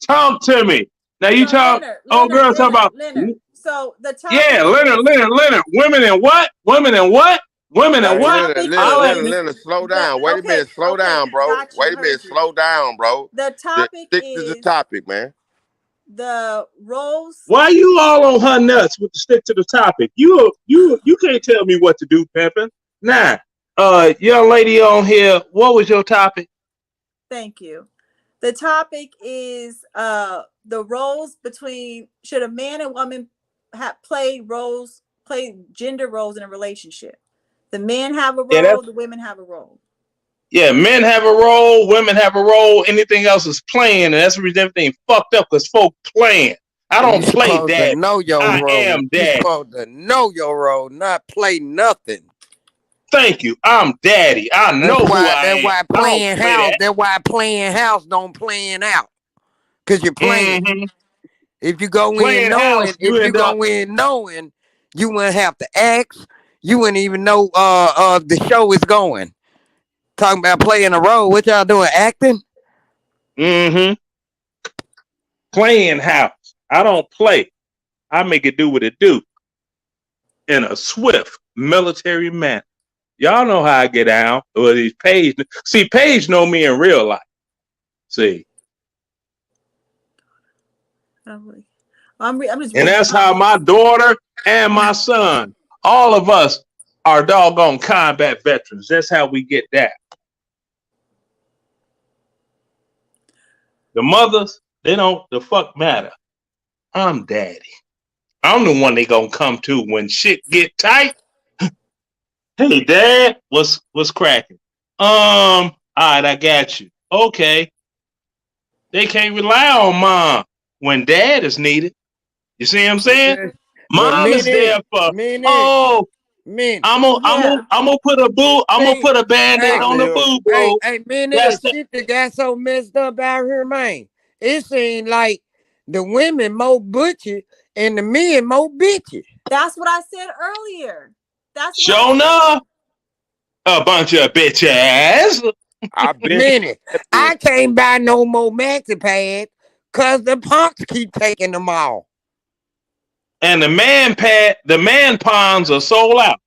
Talk to me. Now you So talk. Leonard, Oh, Leonard, girl, talk Leonard, about. Leonard. So the topic Yeah, is Leonard. Women and what? Women and what? Women and the what? topic Holla at me. is Slow the down. Wait a okay, minute, slow okay, down, bro. got you, Wait a minute, heard you. slow down, bro. The topic Stick to the is topic, man. the roles. Why you all on her nuts with the stick to the topic? You can't tell me what to do, Pimpin. Nah. Young lady on here, what was your topic? Thank you. The topic is the roles between, should a man and woman play gender roles in a relationship? The men have a Yeah, role, the women have a role. yeah, men have a role, women have a role, anything else is playing, and that's the reason everything fucked up because folk playing. I You don't play supposed to daddy. know your I role. am You daddy. supposed to know your role, not play nothing. Thank you. I'm daddy. I That's know who why I that's am. why I don't playing play house, that. that's why playing house don't playing out. Cause you're playing. Mm-hmm. If you go in Playing house, knowing, you if you end up. go in knowing, you wouldn't have to ask. You wouldn't even know the show is going. Talking about playing a role. What y'all doing? Acting? Mm-hmm. Playing house. I don't play. I make it do what it do in a swift military manner. Y'all know how I get down. Well, these Paige. See, Paige know me in real life. See, I'm just and reading the that's how my comments. daughter and my son, all of us, are doggone combat veterans. That's how we get that. The mothers, they don't the fuck matter. I'm daddy. I'm the one they gonna come to when shit get tight. Hey, dad, what's cracking? All right, I got you. Okay, they can't rely on mom when dad is needed. You see what I'm saying? Okay. But Mom is there for. Oh, minute. Yeah, I'm gonna put a boo. I'm gonna See, put a band-aid hey, on the boo boo. That's minute. the. Shit that got so messed up out here, man. It seemed like the women more butchy and the men more bitchy. that's what I said earlier. That's what I Show said. enough, a bunch of bitches. I've been Minute. said this. I can't buy no more maxi pads because the punks keep taking them all. And the man ponds are sold out.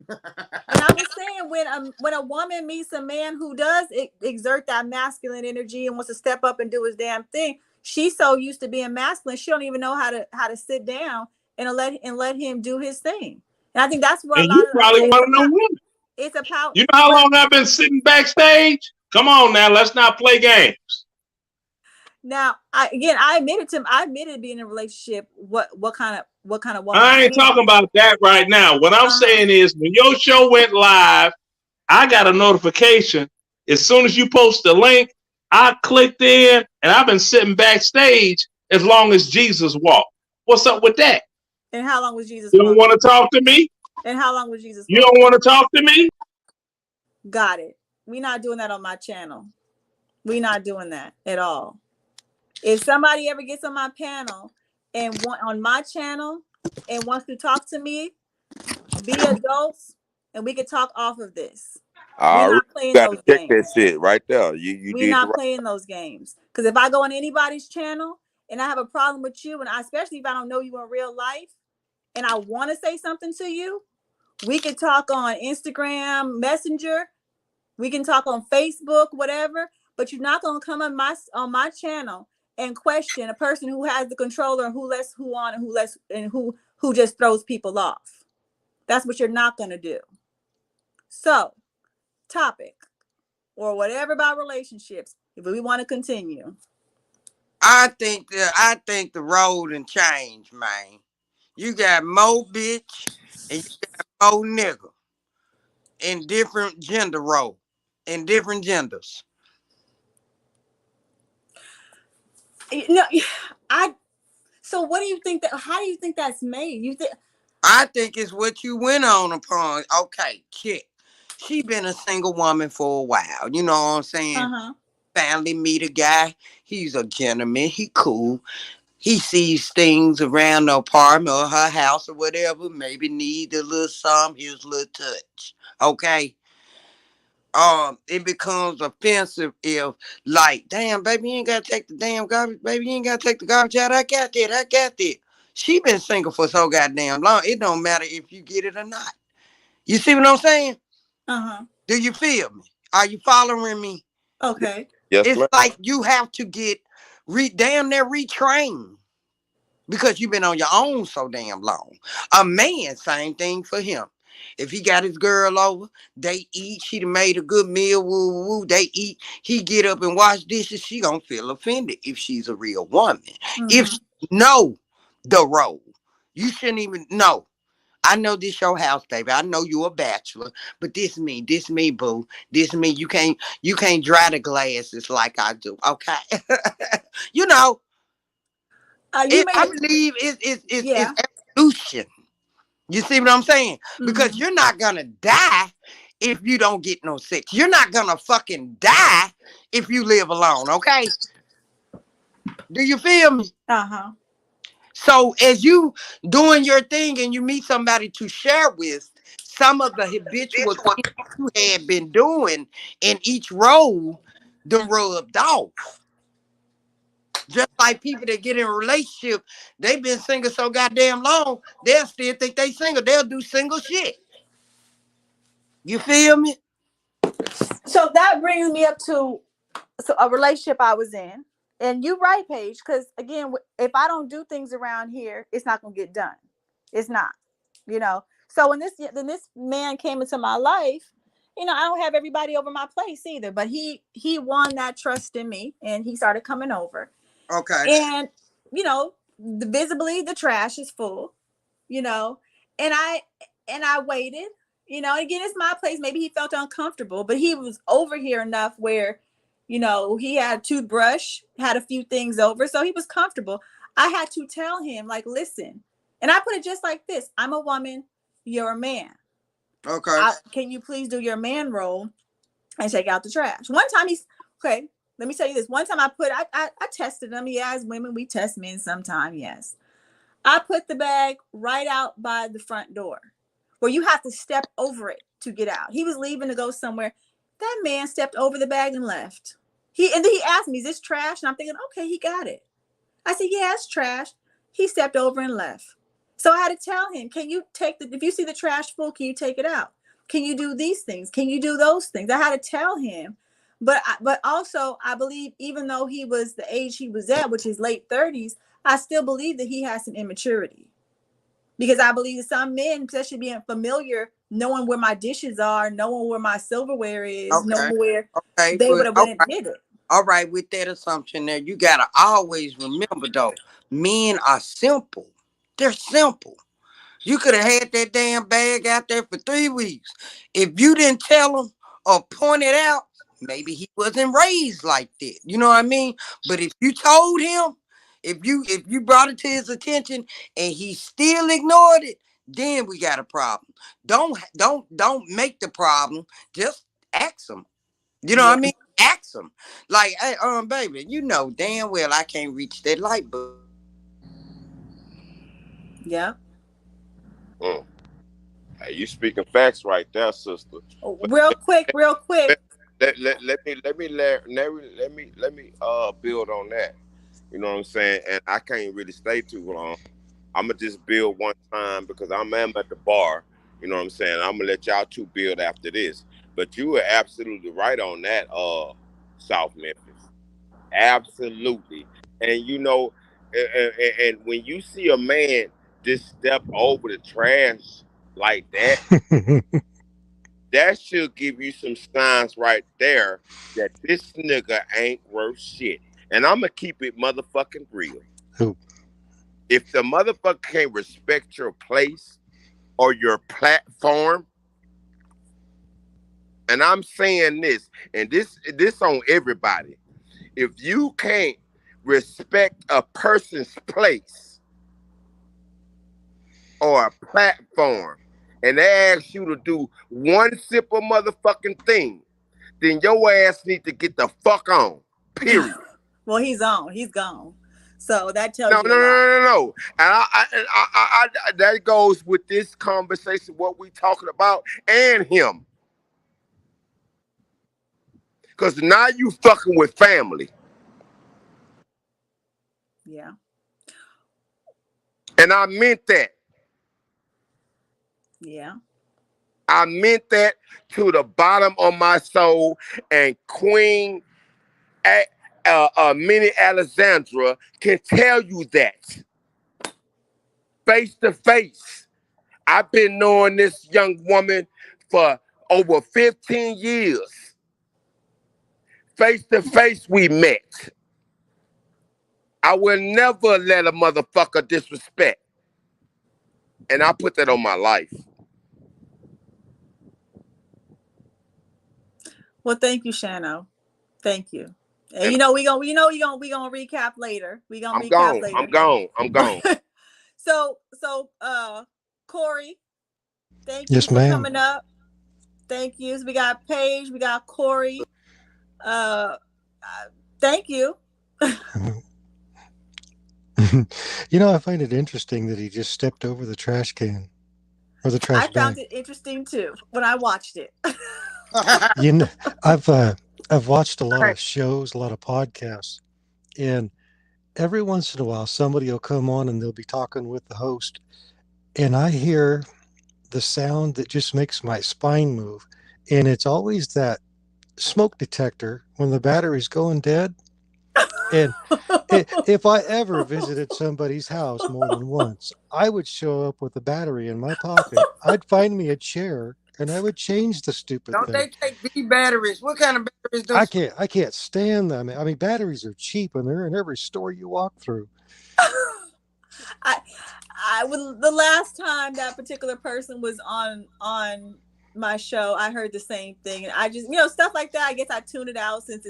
And I was saying, when a woman meets a man who does exert that masculine energy and wants to step up and do his damn thing, she's so used to being masculine, she don't even know how to sit down and let him do his thing. And I think that's where a And lot you of, I probably say one of them women. it's a power. You know how But long I've been sitting backstage? Come on now, let's not play games. now, I admitted being in a relationship. What kind of woman I I ain't am. talking about that right now. What I'm Uh huh. saying is when your show went live, I got a notification. As soon as you post the link, I clicked in and I've been sitting backstage as long as Jesus walked. What's up with that? And how long was Jesus You don't walking? want to talk to me? And how long was Jesus You don't walking? want to talk to me? Got it. We not doing that on my channel. We not doing that at all. If somebody ever gets on my panel on my channel and wants to talk to me, be adults, and we can talk off of this. We Already not playing got to those check that games. shit right there. You We did the not right. playing those games. Because if I go on anybody's channel and I have a problem with you, and especially if I don't know you in real life, and I want to say something to you, we can talk on Instagram Messenger. We can talk on Facebook, whatever. But you're not gonna come on my channel and question a person who has the controller and who lets who on and who just throws people off. That's what you're not gonna do. So, topic or whatever about relationships, if we want to continue. I think the road and change, man. You got more bitch and you got more nigga in different gender role, in different genders. No, I. So, what do you think that? How do you think that's made? You think? I think it's what you went on upon. Okay, chick. She been a single woman for a while. You know what I'm Uh saying? huh. Family meet a guy. He's a gentleman. He cool. He sees things around the apartment or her house or whatever. Maybe need a little some. Here's a little touch. Okay. It becomes offensive if, like, damn, baby, you ain't gotta take the damn garbage, baby, you ain't gotta take the garbage out. I got that. She been single for so goddamn long. It don't matter if you get it or not. You see what I'm saying? Uh huh. Do you feel me? Are you following me? Okay. Yes, It's ma'am. like you have to get damn near retrained because you've been on your own so damn long. A man, same thing for him. If he got his girl over, they eat. She done made a good meal. Woo, woo, woo. They eat. He get up and wash dishes. She gonna feel offended if she's a real woman. If Mm-hmm. she know the role, you shouldn't even know. I know this your house, baby. I know you a bachelor, but this me, boo. This me. You can't dry the glasses like I do. Okay, you know. You made I it. believe it's Yeah. evolution. You see what I'm saying? Because Mm-hmm. you're not gonna die if you don't get no sex. You're not gonna fucking die if you live alone. Okay? Do you feel me? Uh-huh. So as you doing your thing and you meet somebody to share with, some of the habitual things you had been doing in each role, them rubbed off. Just like people that get in a relationship, they've been single so goddamn long, they'll still think they single. They'll do single shit. You feel me? So that brings me up to a relationship I was in. And you right, Paige, because again, if I don't do things around here, it's not gonna get done. It's not, you know. So when this man came into my life, I don't have everybody over my place either. But he won that trust in me, and he started coming over. Okay. And visibly the trash is full, you know, and I waited, again, it's my place. Maybe he felt uncomfortable, but he was over here enough where, he had a toothbrush, had a few things over, so he was comfortable. I had to tell him, like, listen, and I put it just like this: I'm a woman, you're a man. Okay. Can you please do your man role and take out the trash? One time he's okay. Let me tell you this. One time I tested him. Yeah, as women, we test men sometime. Yes. I put the bag right out by the front door where you have to step over it to get out. He was leaving to go somewhere. That man stepped over the bag and left. And then he asked me, is this trash? And I'm thinking, okay, he got it. I said, yeah, it's trash. He stepped over and left. So I had to tell him, can you if you see the trash full, can you take it out? Can you do these things? Can you do those things? I had to tell him. But also, I believe, even though he was the age he was at, which is late 30s, I still believe that he has some immaturity. Because I believe that some men, especially being familiar, knowing where my dishes are, knowing where my silverware is, Okay. knowing where Okay. they would But have went and did it. all right, with that assumption there, you gotta always remember though, men are simple. They're simple. You could have had that damn bag out there for 3 weeks. If you didn't tell him or point it out, maybe he wasn't raised like that. You know what I mean? But if you told him, if you brought it to his attention and he still ignored it, then we got a problem. Don't make the problem. Just ask him. You know what I Yeah. mean? Ask him. Like, hey, baby, you know damn well I can't reach that light bulb. Yeah. Mm. Hey, you speaking facts right there, sister. But Real quick, real quick. let, let me build on that. You know what I'm saying? And I can't really stay too long. I'm gonna just build one time because am at the bar. You know what I'm saying? I'm gonna let y'all two build after this. But you were absolutely right on that, South Memphis. Absolutely. And and when you see a man just step over the trash like that, that should give you some signs right there that this nigga ain't worth shit. And I'm gonna keep it motherfucking real. Who? If the motherfucker can't respect your place or your platform, and I'm saying this, and this on everybody. If you can't respect a person's place or a platform, and they ask you to do one simple motherfucking thing, then your ass need to get the fuck on. Period. Well, he's on. He's gone. So that No, tells no, you no, a lot. no, no, no. That goes with this conversation, what we talking about, and him. Because now you fucking with family. Yeah. And I meant that. Yeah. I meant that to the bottom of my soul. And Queen Minnie Alexandra can tell you that face to face. I've been knowing this young woman for over 15 years. Face to face, we met. I will never let a motherfucker disrespect. And I put that on my life. Well, thank you, Shano. Thank you. And And we gonna recap later. We gonna I'm recap gone. I'm later. gone. I'm gone. So Corey, thank you Yes, for ma'am. coming up. Thank you. So we got Paige, we got Corey. Uh, thank you. I find it interesting that he just stepped over the trash can or the I trash found bag. it interesting too when I watched it. You know, I've uh, I've watched a lot of shows, a lot of podcasts, and every once in a while somebody will come on and they'll be talking with the host, and I hear the sound that just makes my spine move, and it's always that smoke detector when the battery's going dead. And if I ever visited somebody's house more than once, I would show up with a battery in my pocket. I'd find me a chair and I would change the stupid Don't thing. they take B batteries? What kind of batteries do? I can't stand them. I mean, batteries are cheap and they're in every store you walk through. I I was the last time that particular person was on my show, I heard the same thing, and I just stuff like that. I guess I tune it out since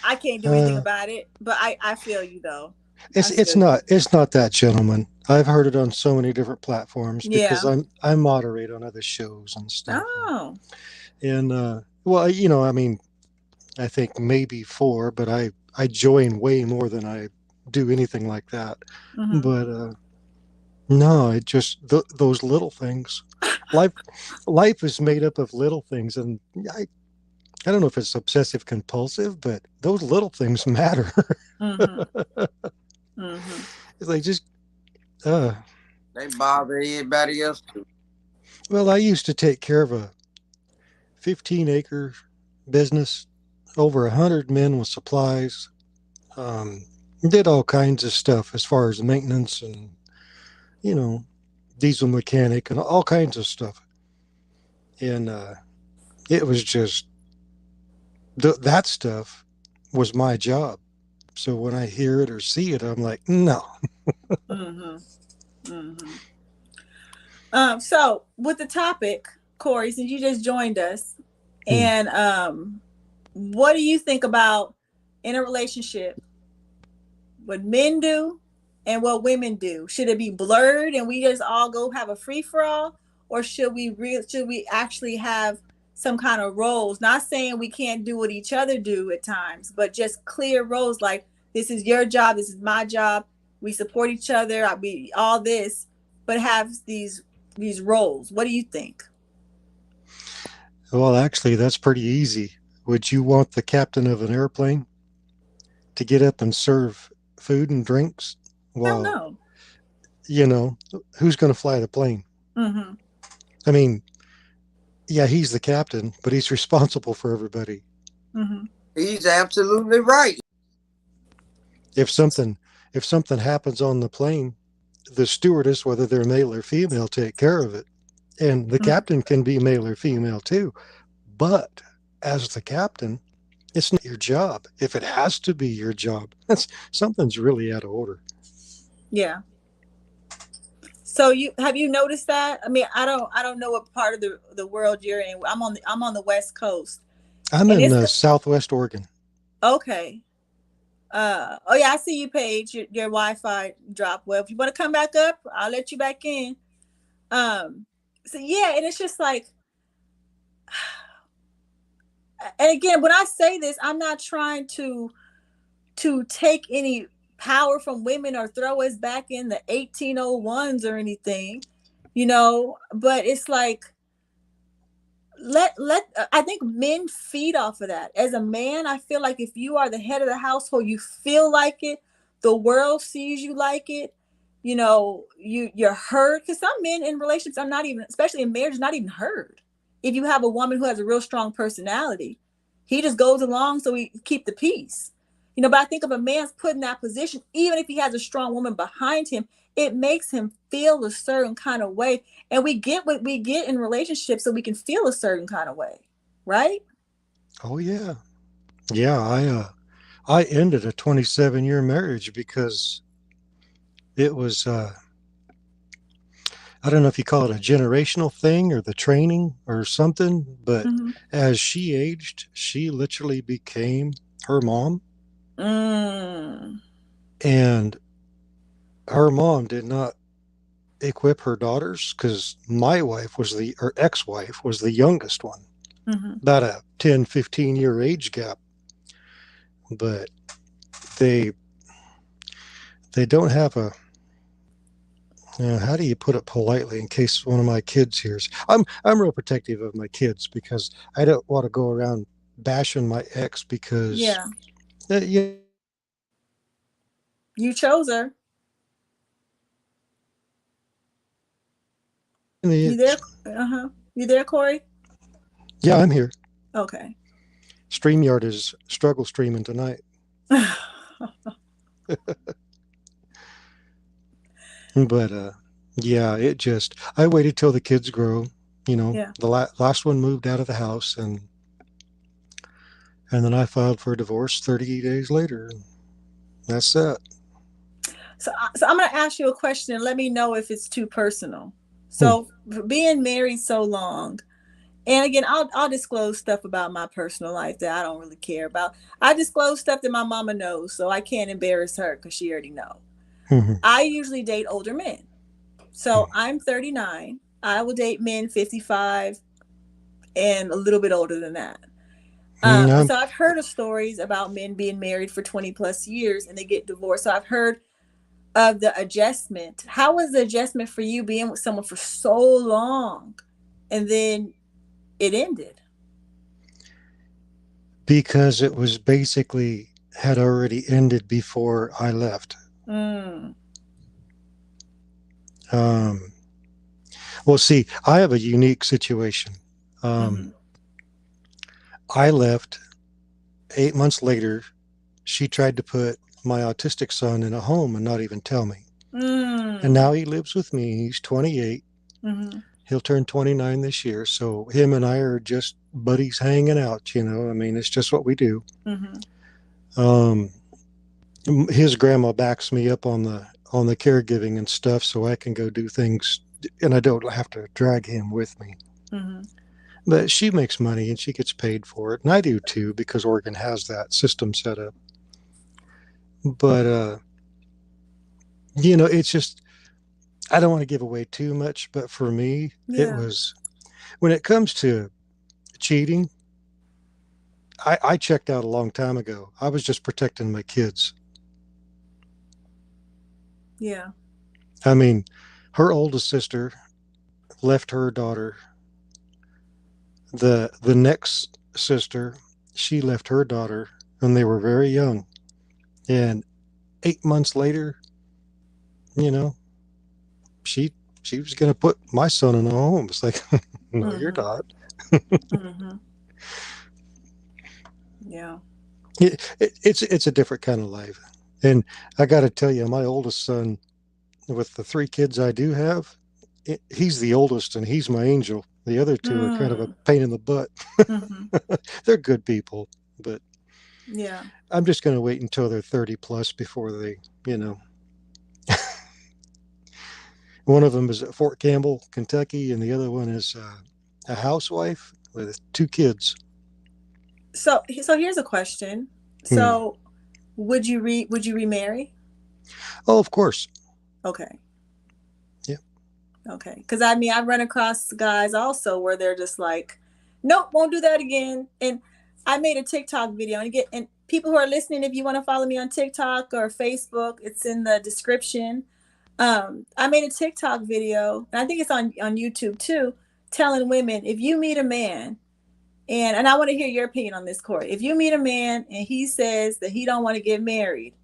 I can't do anything Uh, about it. But I feel you though. it's I it's feel you. not it's not that, gentleman. I've heard it on so many different platforms because Yeah. I moderate on other shows and stuff. Oh. And well, I mean, I think maybe four, but I join way more than I do anything like that. Mm-hmm. But no, it just those little things. Life life is made up of little things, and I don't know if it's obsessive compulsive, but those little things matter. Mm-hmm. Mm-hmm. It's like just uh They bother everybody else too. well, I used to take care of a 15-acre business, over 100 men with supplies. Um, did all kinds of stuff as far as maintenance and you know diesel mechanic and all kinds of stuff. And it was just that stuff was my job. So when I hear it or see it, I'm like, no. Mm-hmm. Mm-hmm. So with the topic, Corey, since you just joined us, Hmm. and what do you think about in a relationship what men do and what women do? Should it be blurred and we just all go have a free for all, or should we actually have some kind of roles? Not saying we can't do what each other do at times, but just clear roles like this is your job, this is my job. We support each other. I be all this, but have these roles. What do you think? Well, actually, that's pretty easy. Would you want the captain of an airplane to get up and serve food and drinks? Hell Well, no. you know, who's going to fly the plane? Mm-hmm. I mean, yeah, he's the captain, but he's responsible for everybody. Mm-hmm. He's absolutely right. If something if something happens on the plane, the stewardess, whether they're male or female, take care of it. And the Mm-hmm. captain can be male or female too. But as the captain, it's not your job. If it has to be your job, that's something's really out of order. Yeah. So you noticed that? I mean, I don't know what part of the world you're in. I'm on the West Coast, I'm and in it's Southwest Oregon. okay. Oh yeah, I see you, Paige. Your Wi-Fi dropped. Well, if you want to come back up, I'll let you back in. So yeah, and it's just like, and again, when I say this, I'm not trying to take any power from women or throw us back in the 1801s or anything, but it's like let I think men feed off of that. As a man, I feel like if you are the head of the household, you feel like it, the world sees you like it, you're heard, because some men in relationships are not even, especially in marriage, not even heard. If you have a woman who has a real strong personality, he just goes along so we keep the peace. But I think if a man's put in that position, even if he has a strong woman behind him, it makes him feel a certain kind of way. And we get what we get in relationships so we can feel a certain kind of way, right? Oh yeah. Yeah, I ended a 27-year marriage because it was I don't know if you call it a generational thing or the training or something, but Mm-hmm. as she aged, she literally became her mom, Mm. and her mom did not equip her daughters because my wife was the or ex-wife was the youngest one, Mm-hmm. about a 10-15 year age gap, but they they don't have a how do you put it politely in case one of my kids hears? I'm real protective of my kids because I don't want to go around bashing my ex because Yeah. you know, You chose her. You there? Uh-huh. You there, Corey? yeah, I'm here. Okay. StreamYard is struggle streaming tonight, but yeah, it just I waited till the kids grow. You know, Yeah. the last one moved out of the house, and then I filed for a divorce 30 days later. That's that. So I'm going to ask you a question and let me know if it's too personal. Hmm. So, for being married so long, and again, I'll disclose stuff about my personal life that I don't really care about. I disclose stuff that my mama knows, so I can't embarrass her because she already know. Hmm. I usually date older men. So I'm 39. I will date men 55 and a little bit older than that. Hmm. And so I've heard of stories about men being married for 20 plus years and they get divorced. So I've heard of the adjustment. How was the adjustment for you being with someone for so long and then it ended? Because it was basically had already ended before I left. Mm. Um, well, see, I have a unique situation. Um, Mm-hmm. I left 8 months later. She tried to put my autistic son in a home and not even tell me. And Mm. now he lives with me. He's 28. Mm-hmm. He'll turn 29 this year. So him and I are just buddies hanging out, you know. I mean, it's just what we do. Mm-hmm. Um, his grandma backs me up on the caregiving and stuff so I can go do things and I don't have to drag him with me. Mm-hmm. But she makes money and she gets paid for it, and I do too because Oregon has that system set up. But you know, it's just I don't want to give away too much, but for me, it Yeah. was when it comes to cheating, I checked out a long time ago. I was just protecting my kids. Yeah. I mean, her oldest sister left her daughter. The next sister, she left her daughter when they were very young. And 8 months later, you know, she she was going to put my son in a home. It's like, no, you're Mm-hmm. not. Mm-hmm. Yeah. It's a different kind of life. And I got to tell you, my oldest son, with the three kids I do have, he's the oldest and he's my angel. The other two are kind of a Mm. pain in the butt. Mm-hmm. They're good people, but Yeah. I'm just going to wait until they're 30 plus before they, you know. One of them is at Fort Campbell, Kentucky, and the other one is a housewife with two kids. So here's a question. Hmm. So would you remarry? Oh, of course. Okay. Yeah. Okay. Because I mean, I've run across guys also where they're just like, nope, won't do that again. And I made a TikTok video and people who are listening, if you want to follow me on TikTok or Facebook, it's in the description. I made a TikTok video, and I think it's on YouTube too, telling women if you meet a man and I want to hear your opinion on this, Corey. If you meet a man and he says that he don't want to get married,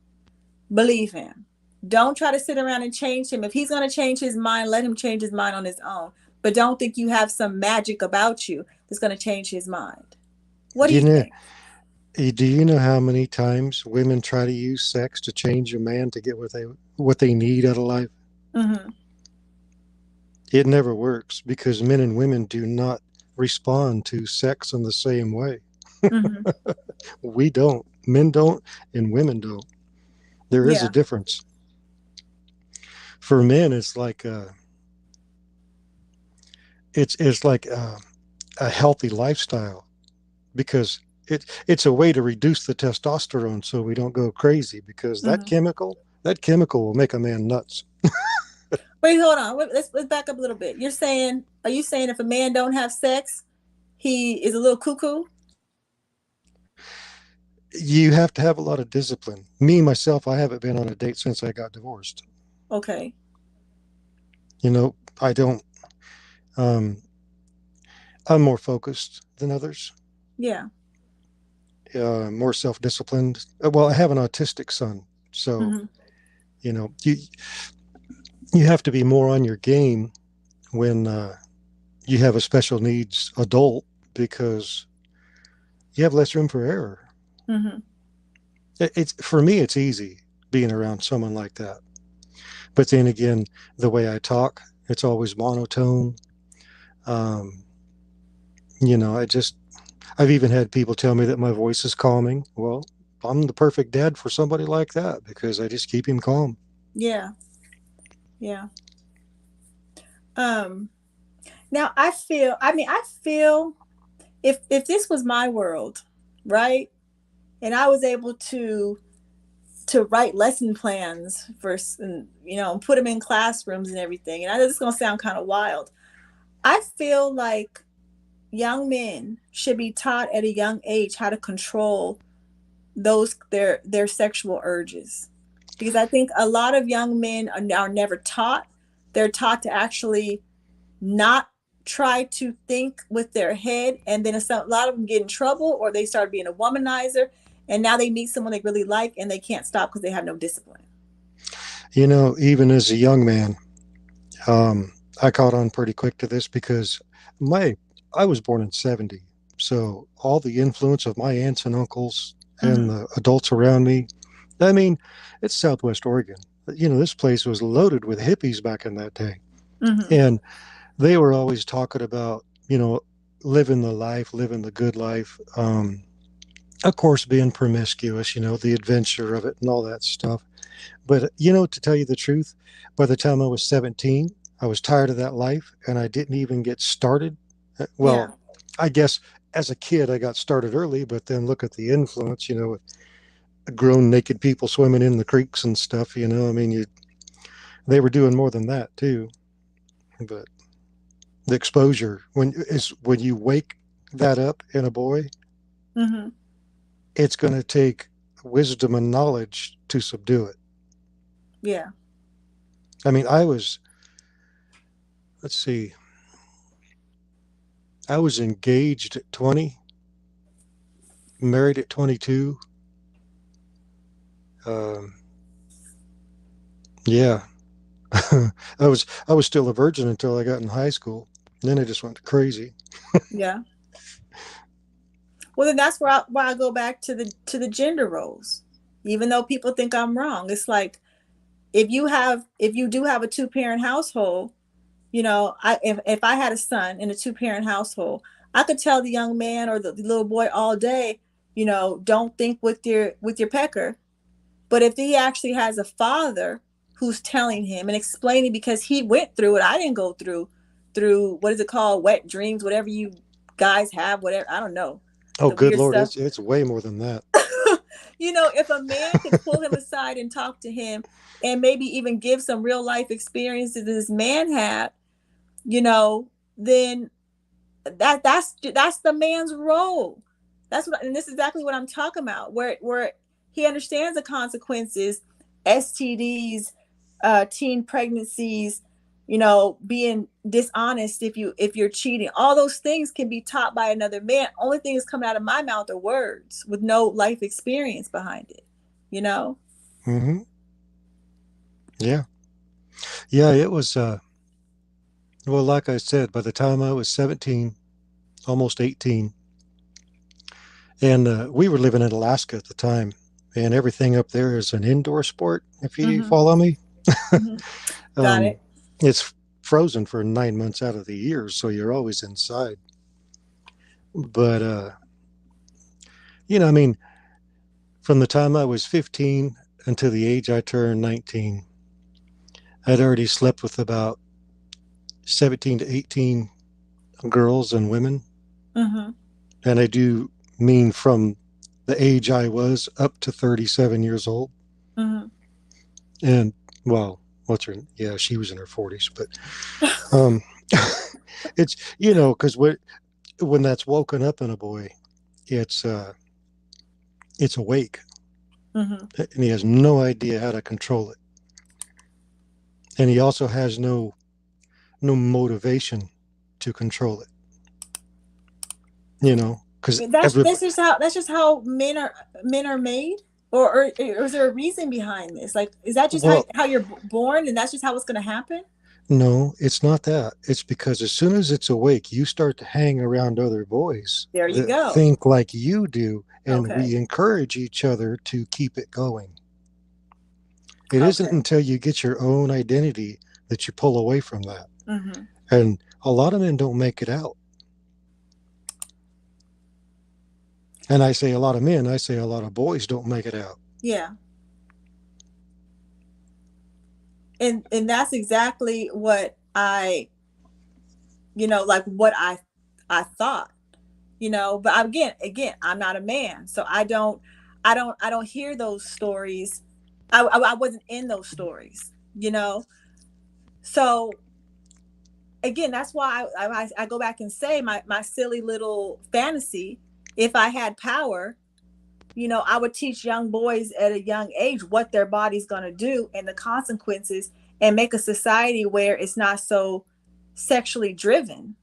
believe him. Don't try to sit around and change him. If he's going to change his mind, let him change his mind on his own. But don't think you have some magic about you that's going to change his mind. What do You you know, think? Do you know how many times women try to use sex to change a man to get what they need out of life? Mm-hmm. It never works because men and women do not respond to sex in the same way. Mm-hmm. We don't. Men don't, and women don't. There is a Yeah. difference. For men, it's like a healthy lifestyle because it's a way to reduce the testosterone so we don't go crazy because Mm-hmm. that chemical will make a man nuts. Wait, hold on. Let's back up a little bit. Are you saying if a man don't have sex, he is a little cuckoo? You have to have a lot of discipline. Me myself, I haven't been on a date since I got divorced. Okay. I don't. Um, I'm more focused than others, Yeah. more self-disciplined. Well, I have an autistic son, so Mm-hmm. you know you you have to be more on your game when you have a special needs adult because you have less room for error. Mm-hmm. It's for me, it's easy being around someone like that. But then again, the way I talk, it's always monotone. Um, I just I've even had people tell me that my voice is calming. Well, I'm the perfect dad for somebody like that because I just keep him calm. Yeah. Yeah. Um. Now I feel if this was my world, right, and I was able to write lesson plans for, and, put them in classrooms and everything. And I know this is gonna sound kind of wild. I feel like young men should be taught at a young age how to control their sexual urges, because I think a lot of young men are never taught. They're taught to actually not try to think with their head, and then a lot of them get in trouble or they start being a womanizer, and now they meet someone they really like and they can't stop because they have no discipline. Even as a young man, um, I caught on pretty quick to this because my I was born in '70, so all the influence of my aunts and uncles and Mm-hmm. the adults around me. I mean, it's Southwest Oregon. This place was loaded with hippies back in that day, Mm-hmm. and they were always talking about living the life, living the good life. Of course, being promiscuous, the adventure of it and all that stuff. But, to tell you the truth, by the time I was 17, I was tired of that life and I didn't even get started. Yeah. Well, I guess as a kid, I got started early, but then look at the influence, with grown naked people swimming in the creeks and stuff, I mean, they were doing more than that too. But the exposure, when you wake that up in a boy, Mm-hmm. it's going to take wisdom and knowledge to subdue it. Yeah. I mean, let's see, I was engaged at 20, married at 22. Um, yeah, I was still a virgin until I got in high school. Then I just went crazy. Yeah. Well, then that's why I go back to the gender roles. Even though people think I'm wrong, it's like if you do have a two-parent household, if I had a son in a two-parent household, I could tell the young man or the little boy all day, don't think with your pecker. But if he actually has a father who's telling him and explaining, because he went through it, I didn't go through what is it called, wet dreams, whatever you guys have, whatever, I don't know, Oh, the good weird Lord, stuff. it's way more than that. If a man can pull him aside and talk to him and maybe even give some real life experiences that this man had, you know, then that's the man's role. And this is exactly what I'm talking about, where he understands the consequences, STDs, teen pregnancies, being dishonest, if you're cheating. All those things can be taught by another man. Only thing that's coming out of my mouth are words with no life experience behind it. You know? Hmm. Yeah, yeah. It was. Well, like I said, by the time I was 17, almost 18, And we were living in Alaska at the time, and everything up there is an indoor sport, if you Mm-hmm. follow me. Mm-hmm. Got um, it. it's frozen for 9 months out of the year, so you're always inside. But, I mean, from the time I was 15 until the age I turned 19, I'd already slept with about 17 to 18 girls and women. Mm-hmm. And I do mean from the age I was up to 37 years old. Mm-hmm. And, well, what's her? Yeah, she was in her 40s. But um, it's, because when that's woken up in a boy, it's it's awake, Mm-hmm. and he has no idea how to control it. And he also has no motivation to control it, because That's just how men are made, or is there a reason behind this? Like, is that just well, how you're born, and that's just how it's going to happen? no, it's not that. It's because as soon as it's awake, you start to hang around other boys There you that go. think like you do, and Okay. we encourage each other to keep it going. It isn't Okay. until you get your own identity that you pull away from that. Mm-hmm. And a lot of men don't make it out. And I say a lot of men, I say a lot of boys don't make it out. Yeah. And that's exactly what like what I thought, but again, I'm not a man, so I don't hear those stories. I wasn't in those stories, so again, that's why I go back and say my silly little fantasy. If I had power, I would teach young boys at a young age what their body's going to do and the consequences, and make a society where it's not so sexually driven.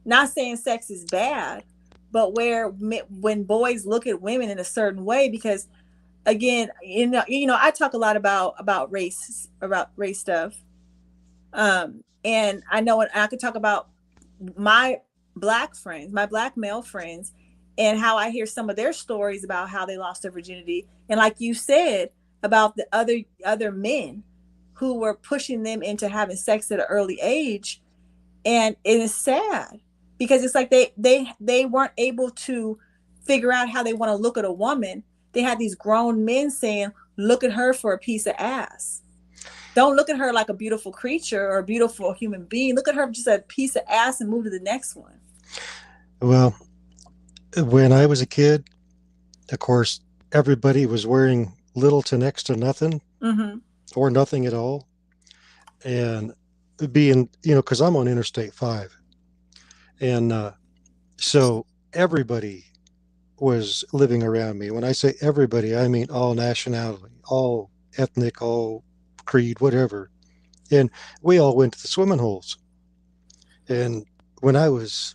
Not saying sex is bad, but where when boys look at women in a certain way, because again, I talk a lot about race stuff. And I know, I could talk about my my black male friends, and how I hear some of their stories about how they lost their virginity. And like you said, about the other men who were pushing them into having sex at an early age. And it is sad, because it's like they weren't able to figure out how they want to look at a woman. They had these grown men saying, look at her for a piece of ass. Don't look at her like a beautiful creature or a beautiful human being. Look at her just a piece of ass and move to the next one. Well, when I was a kid, of course, everybody was wearing little to next to nothing Mm-hmm. or nothing at all. And being, because I'm on Interstate 5. And so everybody was living around me. When I say everybody, I mean all nationality, all ethnic, all creed, whatever. And we all went to the swimming holes. And when I was,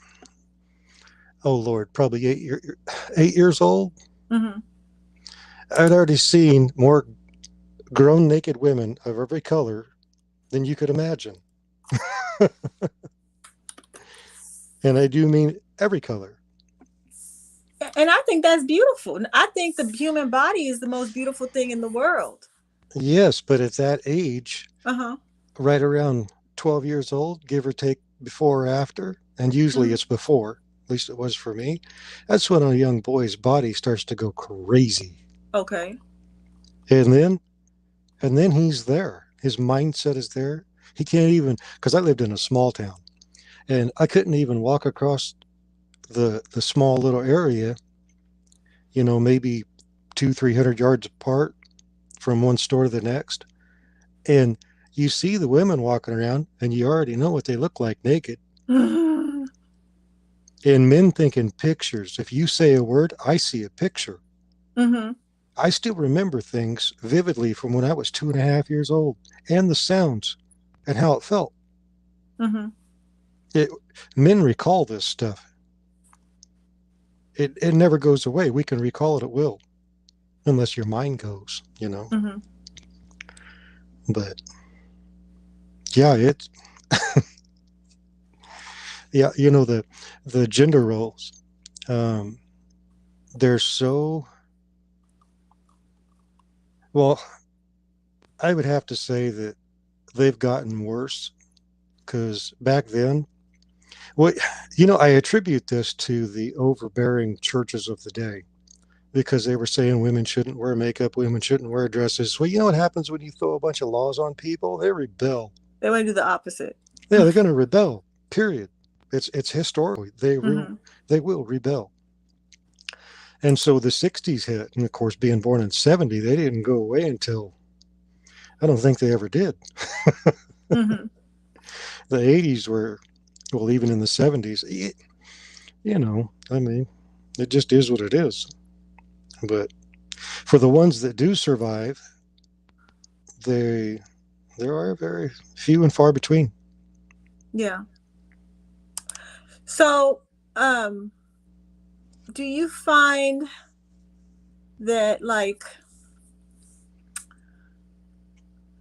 oh Lord, probably 8 years old, Mm-hmm. I'd already seen more grown naked women of every color than you could imagine. And I do mean every color. And I think that's beautiful. I think the human body is the most beautiful thing in the world. Yes, but at that age, Uh-huh. right around 12 years old, give or take, before or after, and usually Mm-hmm. it's before, at least it was for me, that's when a young boy's body starts to go crazy. Okay. And then he's there. His mindset is there. He can't even, because I lived in a small town, and I couldn't even walk across the small little area, maybe 200-300 yards apart from one store to the next. And you see the women walking around, and you already know what they look like naked. Mm-hmm. And men think in pictures. If you say a word, I see a picture. Mm-hmm. I still remember things vividly from when I was 2.5 years old, and the sounds and how it felt. Mm-hmm. It, Men recall this stuff. It never goes away. We can recall it at will, unless your mind goes. Mm-hmm. But yeah, it's yeah, the gender roles. Um, they're so, well, I would have to say that they've gotten worse because back then, well, I attribute this to the overbearing churches of the day because they were saying women shouldn't wear makeup, women shouldn't wear dresses. Well, you know what happens when you throw a bunch of laws on people? They rebel. They want to do the opposite. Yeah, they're going to rebel. Period. It's historically Mm-hmm. they will rebel. And so the '60s hit, and of course, being born in '70, they didn't go away until I don't think they ever did. Mm-hmm. The '80s were, well, even in the '70s, I mean, it just is what it is. But for the ones that do survive, they there are very few and far between. Yeah. So, do you find that, like,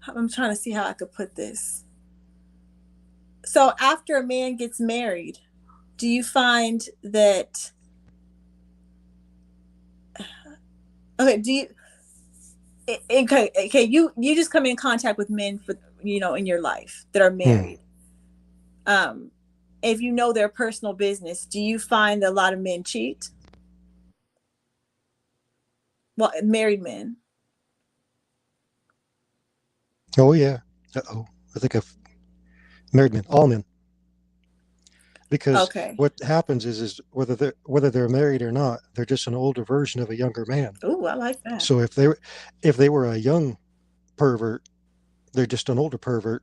I'm trying to see how I could put this. So, after a man gets married, do you find that, okay, okay, you just come in contact with men for, in your life that are Hmm. married. Um, if you know their personal business, do you find that a lot of men cheat? Well, married men. Oh yeah. Uh-oh. I think I've married men, all men, because Okay. what happens is whether they're married or not, they're just an older version of a younger man. Ooh, I like that. So if they were a young pervert, they're just an older pervert,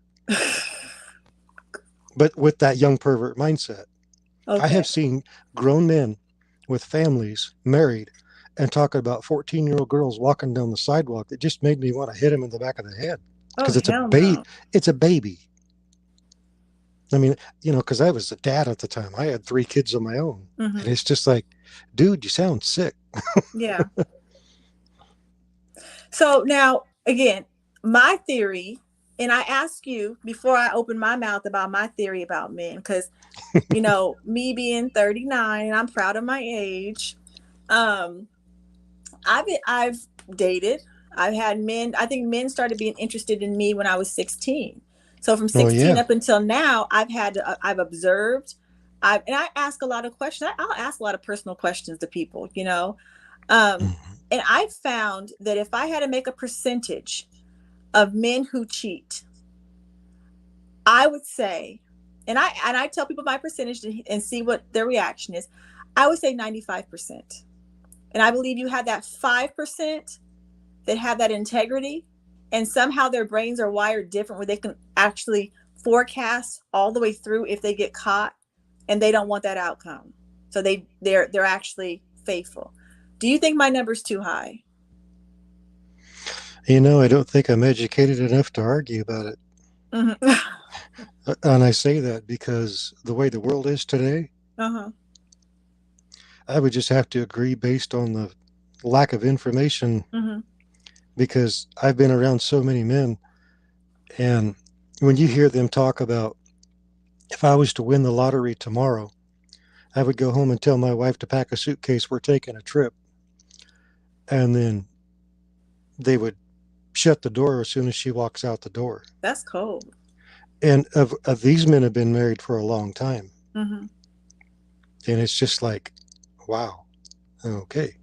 but with that young pervert mindset. I Okay. have seen grown men with families married and talking about 14-year-old girls walking down the sidewalk that just made me want to hit him in the back of the head Oh, because hell no. it's a baby. I mean, because I was a dad at the time. I had 3 kids of my own. Mm-hmm. And it's just like, dude, you sound sick. Yeah. So now, again, my theory, and I ask you before I open my mouth about my theory about men, because, me being 39 and I'm proud of my age, um, I've dated. I've had men. I think men started being interested in me when I was 16. So from Oh, 16 yeah. up until now, I've observed. And I ask a lot of questions. I'll ask a lot of personal questions to people. Um, Mhm. and I found that if I had to make a percentage of men who cheat, I would say, and I tell people my percentage and see what their reaction is. I would say 95%. And I believe you have that 5% that have that integrity, and somehow their brains are wired different where they can actually forecast all the way through if they get caught, and they don't want that outcome. So they're actually faithful. Do you think my number's too high? I don't think I'm educated enough to argue about it. Mm-hmm. And I say that because the way the world is today, Uh-huh. I would just have to agree based on the lack of information Mm-hmm. because I've been around so many men. And when you hear them talk about, if I was to win the lottery tomorrow, I would go home and tell my wife to pack a suitcase. We're taking a trip. And then they would shut the door as soon as she walks out the door. That's cold. And of these men have been married for a long time. Mm-hmm. And it's just like, wow, okay.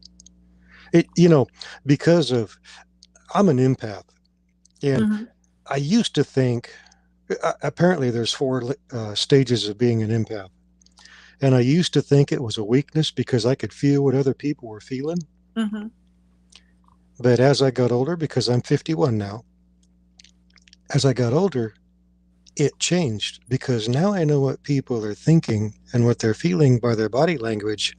It, because of, I'm an empath. And Mm-hmm. I used to think, apparently there's 4 stages of being an empath. And I used to think it was a weakness because I could feel what other people were feeling. Mm-hmm. But as I got older, because I'm 51 now, as I got older, it changed because now I know what people are thinking and what they're feeling by their body language.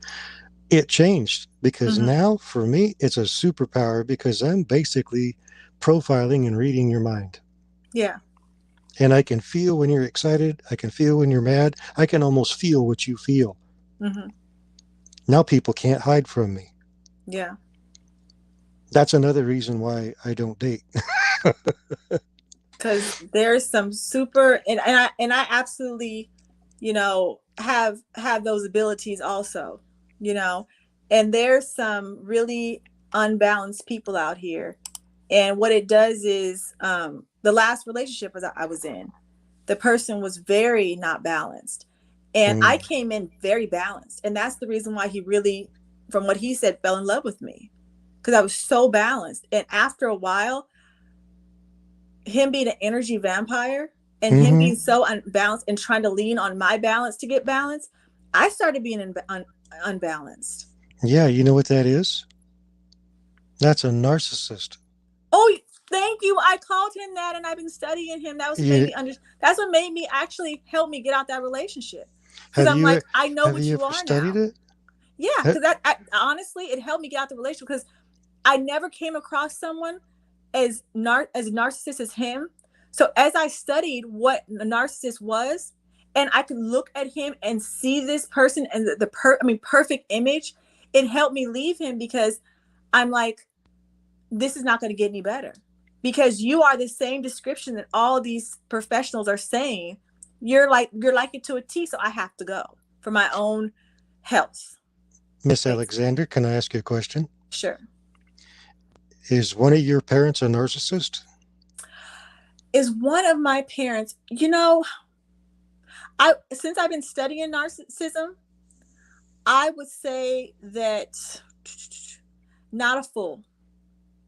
It changed because Mm-hmm. now for me, it's a superpower because I'm basically profiling and reading your mind. Yeah. And I can feel when you're excited. I can feel when you're mad. I can almost feel what you feel. Mm-hmm. Now people can't hide from me. Yeah. That's another reason why I don't date. Because there's some super, and I absolutely, have those abilities also, you know And there's some really unbalanced people out here. And what it does is, the last relationship I was in, the person was very not balanced. And I Mm. came in very balanced. And that's the reason why he really, from what he said, fell in love with me, because I was so balanced. And after a while, him being an energy vampire and him Mm-hmm. being so unbalanced and trying to lean on my balance to get balance, I started being unbalanced. Yeah, you know what that is? That's a narcissist. Oh, thank you. I called him that, and I've been studying him. That was made You me under. That's what made me actually help me get out that relationship. Because have I'm you like, I know have what you you ever are studied now. it? Yeah, Ha- because honestly, it helped me get out the relationship, because I never came across someone as narcissist as him. So as I studied what a narcissist was, and I could look at him and see this person and perfect image, it helped me leave him, because I'm like, this is not going to get any better, because you are the same description that all these professionals are saying. You're like it to a T, so I have to go for my own health, Miss basically. Alexander, can I ask you a question? Sure. Is one of your parents a narcissist? Is one of my parents, I since I've been studying narcissism, I would say that not a full,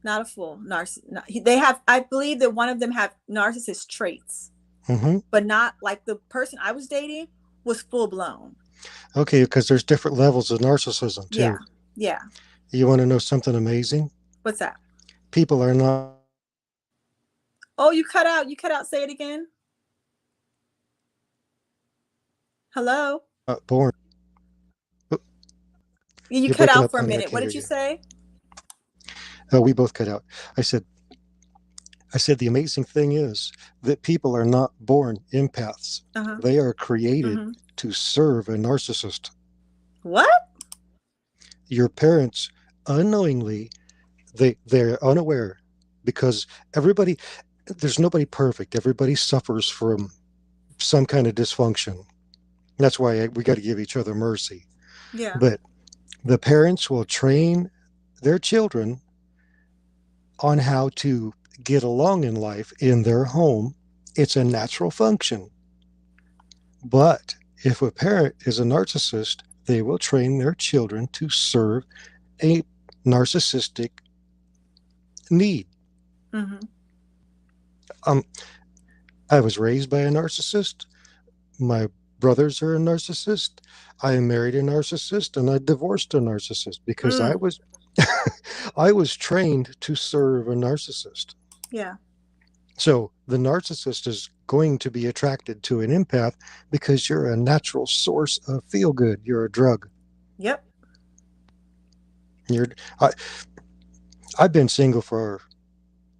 not a full narcissist. They have, I believe that one of them have narcissist traits, Mm-hmm. but not like the person I was dating was full blown. Okay, because there's different levels of narcissism Yeah. too. Yeah. You want to know something amazing? What's that? People are not born empaths. Oh, you cut out. You cut out. Say it again. Hello. Oh, You you're cut breaking out up, for a honey. I minute. What can't hear did you you. say? Oh, we both cut out. I said, I said the amazing thing is that people are not born empaths. Uh-huh. They are created Mm-hmm. to serve a narcissist. What? Your parents unknowingly they're unaware because everybody there's nobody perfect. Everybody suffers from some kind of dysfunction. That's why we got to give each other mercy. Yeah. But the parents will train their children on how to get along in life in their home. It's a natural function. But if a parent is a narcissist, they will train their children to serve a narcissistic need. Mm-hmm. Um, I was raised by a narcissist. My brothers are a narcissist. I married a narcissist and I divorced a narcissist because I Mm. was I was trained to serve a narcissist. Yeah. So the narcissist is going to be attracted to an empath because you're a natural source of feel good. You're a drug. Yep. You're I, I've been single for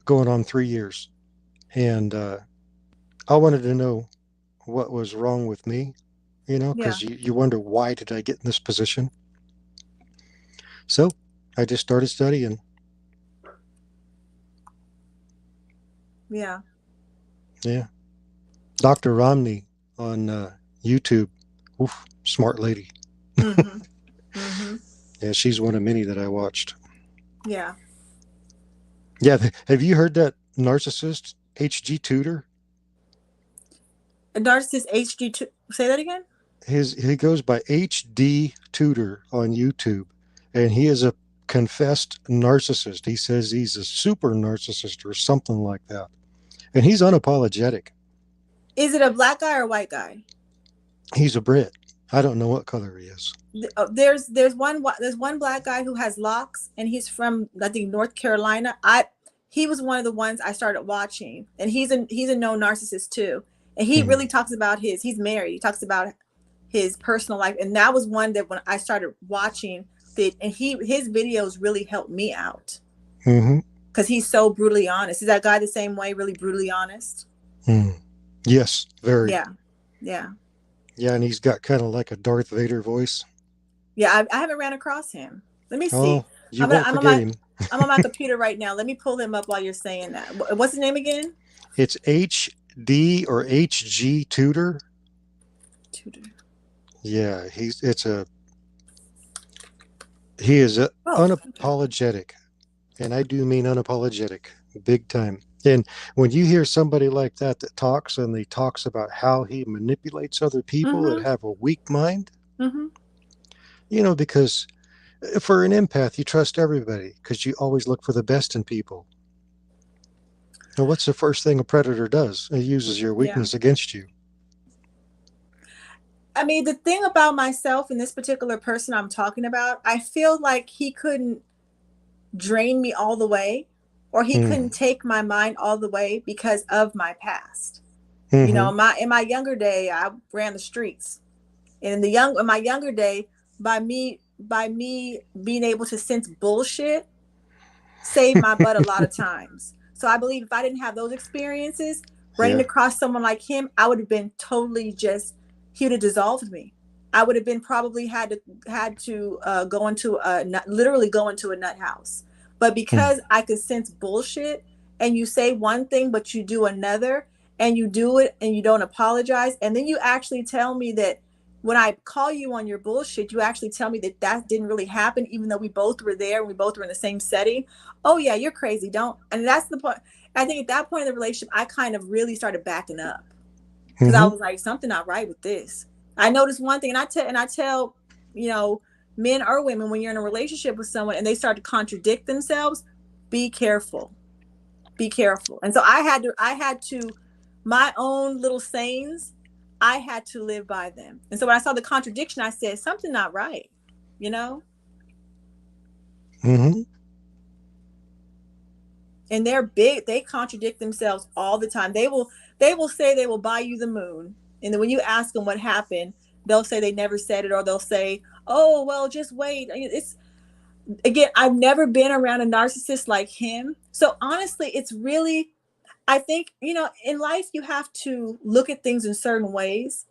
going on 3 years, and I wanted to know what was wrong with me. Yeah. Because you wonder why did I get in this position. So I just started studying. Yeah. Yeah, Dr. Romney on YouTube. Oof, smart lady. Mm-hmm. Mm-hmm. Yeah, she's one of many that I watched. Yeah. Yeah, have you heard that narcissist HG Tutor? A narcissist HD2. Say that again. He goes by HD Tutor on YouTube, and he is a confessed narcissist. He says he's a super narcissist or something like that, and he's unapologetic. Is it a black guy or a white guy? He's a Brit. I don't know what color he is. There's one black guy who has locks, and he's from, I think, North Carolina. He was one of the ones I started watching, and he's a known narcissist too. And he Hmm. really talks about he's married. He talks about his personal life, and that was one that when I started watching it, and his videos really helped me out, Hmm. because he's so brutally honest. Is that guy the same way, really brutally honest? Hmm. Yes, very. Yeah. Yeah. Yeah, and he's got kind of like a Darth Vader voice. Yeah, I haven't ran across him. Let me see. Oh, you I'm gonna, won't I'm on forget my him. I'm on my computer right now. Let me pull him up while you're saying that. What's his name again? It's HD or HG Tutor. Tudor. Yeah, it's a He is Oh, unapologetic. And I do mean unapologetic, big time. And when you hear somebody like that that talks and they talks about how he manipulates other people that mm-hmm, have a weak mind, mm-hmm. because for an empath, you trust everybody because you always look for the best in people. And what's the first thing a predator does? It uses your Yeah. weakness against you. I mean, the thing about myself and this particular person I'm talking about, I feel like he couldn't drain me all the way, or he couldn't Mm. take my mind all the way because of my past. You know, Mm-hmm. in my younger day, I ran the streets. And in my younger day, by me being able to sense bullshit saved my butt a lot of times. So I believe if I didn't have those experiences, running Yeah. across someone like him, I would have been totally just, he would have dissolved me. I would have been probably had to go into literally go into a nut house. But Mm. because I could sense bullshit, and you say one thing but you do another, and you do it and you don't apologize, and then you actually tell me that when I call you on your bullshit, you actually tell me that that didn't really happen, even though we both were there, we both were in the same setting. Oh yeah, you're crazy. Don't. And that's the point. I think at that point in the relationship, I kind of really started backing up, because I Mm-hmm. was like, something not right with this. I noticed one thing, and I tell, you know, men or women, when you're in a relationship with someone and they start to contradict themselves, be careful. Be careful. And so I had to my own little sayings, I had to live by them. And so when I saw the contradiction, I said, something not right, you know? Mm-hmm. And they're big, they contradict themselves all the time. They will say they will buy you the moon, and then when you ask them what happened, they'll say they never said it, or they'll say, oh well, just wait. It's, again, I've never been around a narcissist like him, so honestly it's really, I think, in life you have to look at things in certain ways,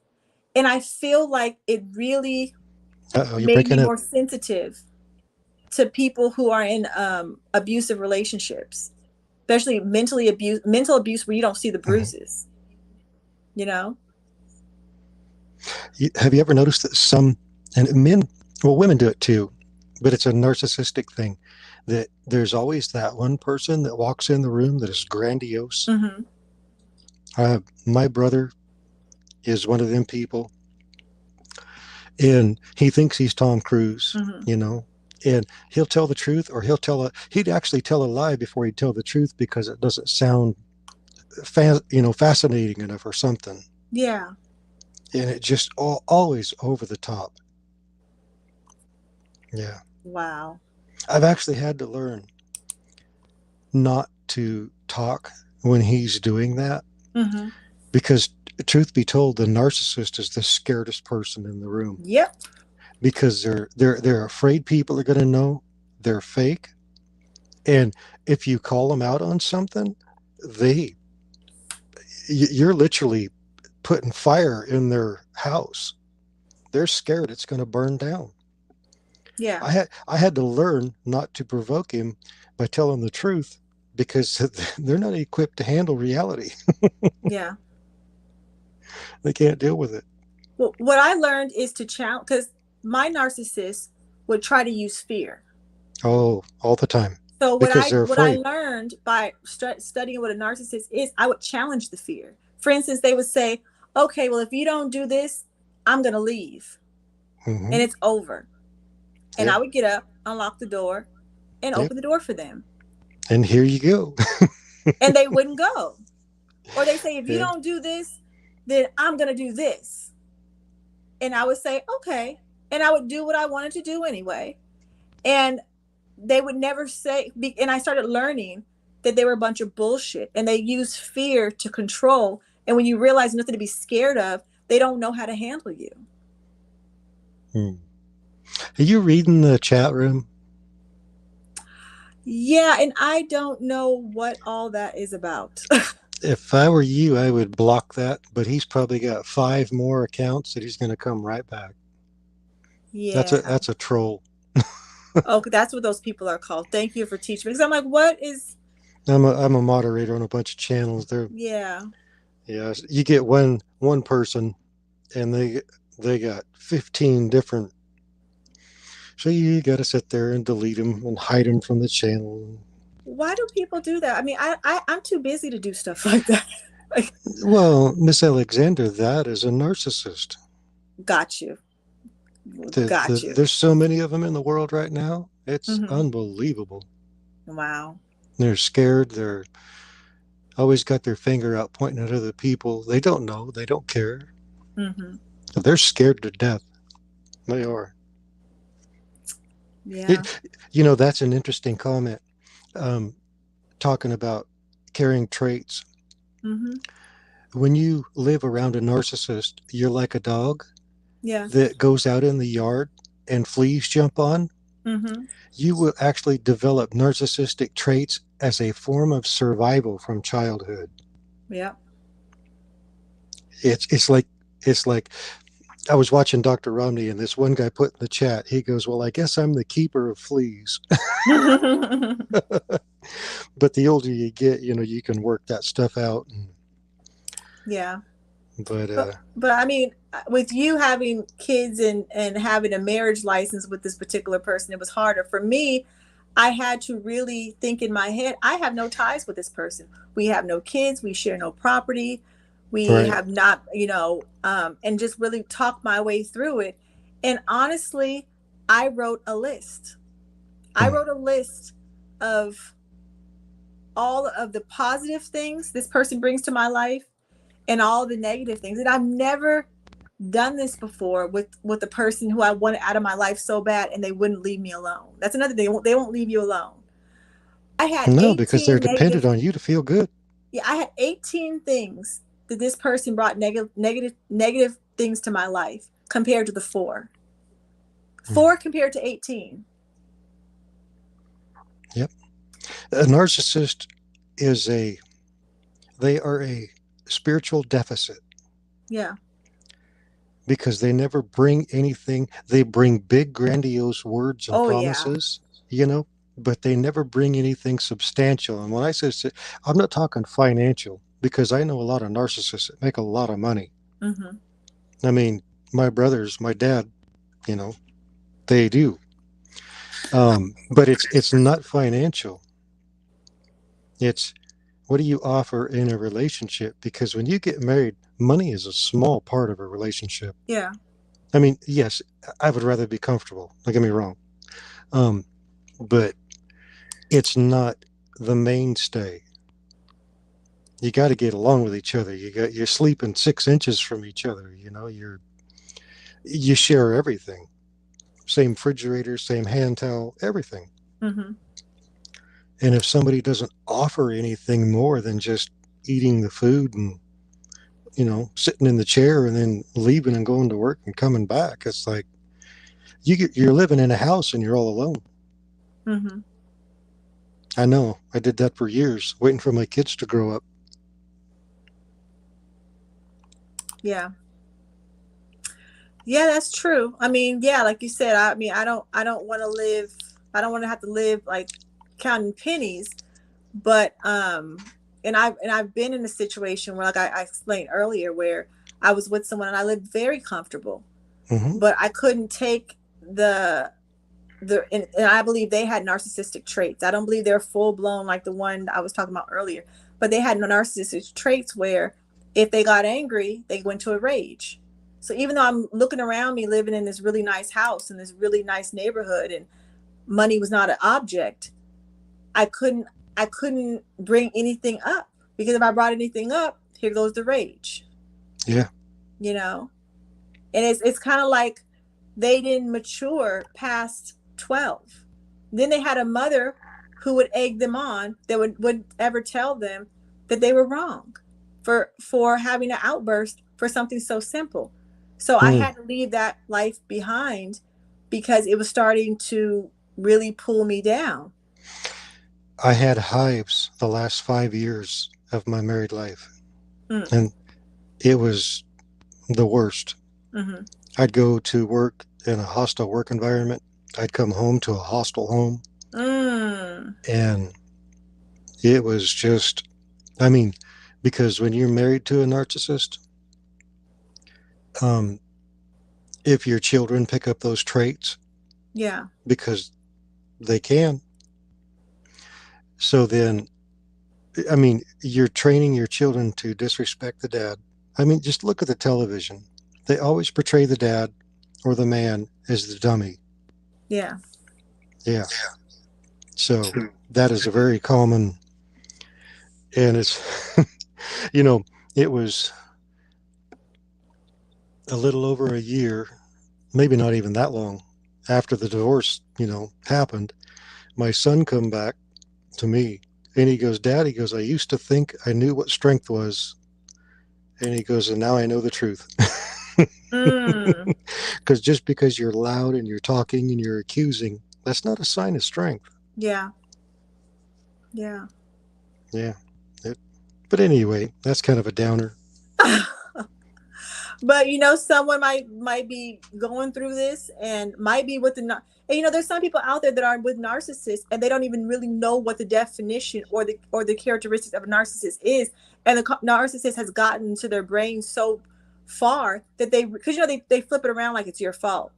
and I feel like it really Uh-oh, you're made me breaking up. more sensitive to people who are in abusive relationships, especially mental abuse where you don't see the Mhm. bruises, you know? Have you ever noticed that some, and men, well, women do it too, but it's a narcissistic thing, that there's always that one person that walks in the room that is grandiose. Mm-hmm. My brother is one of them people, and he thinks he's Tom Cruise, Mm-hmm. and he'll tell the truth, or he'd actually tell a lie before he'd tell the truth because it doesn't sound fascinating enough or something. Yeah. And it just always over the top. Yeah. Wow. I've actually had to learn not to talk when he's doing that Mm-hmm. because, truth be told, the narcissist is the scaredest person in the room Yep. because they're afraid people are going to know they're fake. And if you call them out on something, they you're literally putting fire in their house. They're scared it's going to burn down. Yeah. I had to learn not to provoke him by telling the truth because they're not equipped to handle reality. Yeah. They can't deal with it. Well, what I learned is to challenge, because my narcissist would try to use fear. Oh, all the time So because they're what I afraid. learned by studying what a narcissist is, I would challenge the fear. For instance, they would say, "Okay, well, if you don't do this, I'm gonna leave, Hmm. and it's over." And Yep. I would get up, unlock the door, and Yep. open the door for them, And here you go. and they wouldn't go. Or they say, "If you Yeah. don't do this, then I'm gonna do this," and I would say, "Okay," and I would do what I wanted to do anyway, and they would never say, and I started learning that they were a bunch of bullshit, and they use fear to control, and when you realize nothing to be scared of, they don't know how to handle you. Hmm. Are you reading the chat room? Yeah, and I don't know what all that is about. If I were you, I would block that. But he's probably got 5 more accounts that he's going to come right back. That's a Yeah. that's a troll. Oh, that's what those people are called. Thank you for teaching me, because I'm like, what is? I'm a moderator on a bunch of channels. They're Yeah. Yeah. You get one person, and they got 15 different So you got to sit there and delete them and hide them from the channel. Why do people do that? I mean, I'm too busy to do stuff like that. Like, Well, Miss Alexander, that is a narcissist. got you. Got you. There's so many of them in the world right now. It's Hmm. unbelievable. Wow. They're scared. They're always got their finger out pointing at other people. They don't know. They don't care. Hmm. They're scared to death. They are. Yeah. It, that's an interesting comment. Um, Talking about carrying traits. Hmm. When you live around a narcissist, you're like a dog Yeah. that goes out in the yard and fleas jump on. Hmm. You will actually develop narcissistic traits as a form of survival from childhood. Yeah. It's like I was watching Dr. Romney, and this one guy put in the chat, he goes, "Well, I guess I'm the keeper of fleas." But the older you get, you can work that stuff out. Yeah. But But I mean, with you having kids and having a marriage license with this particular person, it was harder for me. I had to really think in my head, I have no ties with this person. We have no kids, we share no property, we right, have not, and just really talk my way through it. And honestly, I wrote a list. I mm, wrote a list of all of the positive things this person brings to my life and all the negative things. And I've never done this before with a person who I wanted out of my life so bad and they wouldn't leave me alone. That's another thing. They won't leave you alone. I had no, because they're 18 dependent negative. on you to feel good. Yeah, I had 18 things that this person brought negative things to my life compared to the four. Mm, Four compared to 18. yep. A narcissist is they are a spiritual deficit Yeah. because they never bring anything. They bring big, grandiose words and Oh yeah. promises, you know, but they never bring anything substantial. And when I say, I'm not talking financial because I know a lot of narcissists that make a lot of money. Mm-hmm. I mean, my brothers, my dad, you know, they do. But it's not financial. It's what do you offer in a relationship? Because when you get married, money is a small part of a relationship. Yeah. I mean, yes, I would rather be comfortable. Don't get me wrong. Um, but it's not the mainstay. You got to get along with each other. You're sleeping 6 inches from each other. You share everything. Same refrigerator, same hand towel, everything. Mm-hmm. And if somebody doesn't offer anything more than just eating the food and sitting in the chair and then leaving and going to work and coming back, it's like you're living in a house and you're all alone. Mm-hmm. I know. I did that for years, waiting for my kids to grow up. Yeah. Yeah, that's true. I mean, yeah, like you said, I mean, I don't want to live, I don't want to have to live like counting pennies, but and I've been in a situation where, like I explained earlier, where I was with someone and I lived very comfortable, Hmm. but I couldn't take and I believe they had narcissistic traits. I don't believe they're full blown like the one I was talking about earlier, but they had narcissistic traits where if they got angry, they went to a rage. So even though I'm looking around me living in this really nice house in this really nice neighborhood and money was not an object, I couldn't I couldn't bring anything up because if I brought anything up, here goes the rage, Yeah. you know? And it's kind of like they didn't mature past 12. Then they had a mother who would egg them on, that would ever tell them that they were wrong for having an outburst for something so simple. So I Mm. had to leave that life behind because it was starting to really pull me down. I had hives the last 5 years of my married life, Mm, and it was the worst. mm-hmm, I'd go to work in a hostile work environment. I'd come home to a hostile home, mm, and it was just, I mean, because when you're married to a narcissist, um, if your children pick up those traits, Yeah. because they can. So then, I mean, you're training your children to disrespect the dad. I mean, just look at the television. They always portray the dad or the man as the dummy. Yeah. Yeah. So that is a very common, and it's, you know, it was a little over a year, maybe not even that long after the divorce, happened. My son come back to me and he goes, Dad, he goes, I used to think I knew what strength was. And he goes, and now I know the truth. Mm. Because just because you're loud and you're talking and you're accusing, that's not a sign of strength. Yeah. Yeah. Yeah. It, but anyway, that's kind of a downer. But someone might be going through this and might be with and there's some people out there that are with narcissists and they don't even really know what the definition or the characteristics of a narcissist is, and the narcissist has gotten to their brain so far that because they flip it around like it's your fault.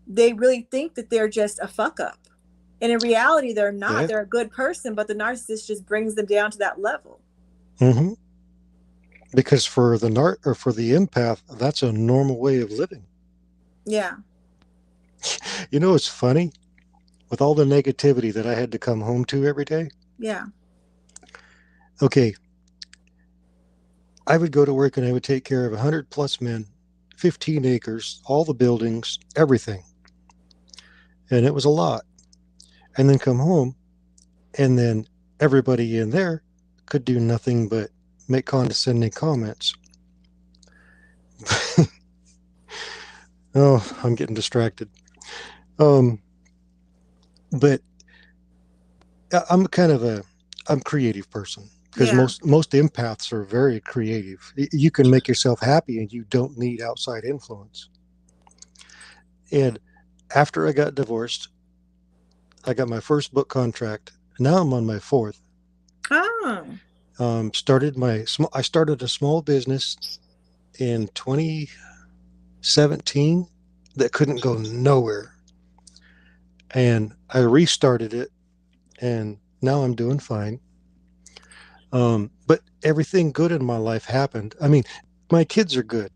They really think that they're just a fuck up, and in reality they're not. Yeah. They're a good person, but the narcissist just brings them down to that level. Mm-hmm. Because for the empath, that's a normal way of living. Yeah. It's funny with all the negativity that I had to come home to every day. Yeah. Okay, I would go to work and I would take care of 100 plus men, 15 acres, all the buildings, everything. And it was a lot. And then come home, and then everybody in there could do nothing but make condescending comments. Oh, I'm getting distracted. But I'm I'm a creative person because Yeah. most empaths are very creative. You can make yourself happy and you don't need outside influence. And after I got divorced, I got my first book contract. Now I'm on my fourth. Oh. I started a small business in 2017 that couldn't go nowhere, and I restarted it, and now I'm doing fine. But everything good in my life happened. I mean, my kids are good.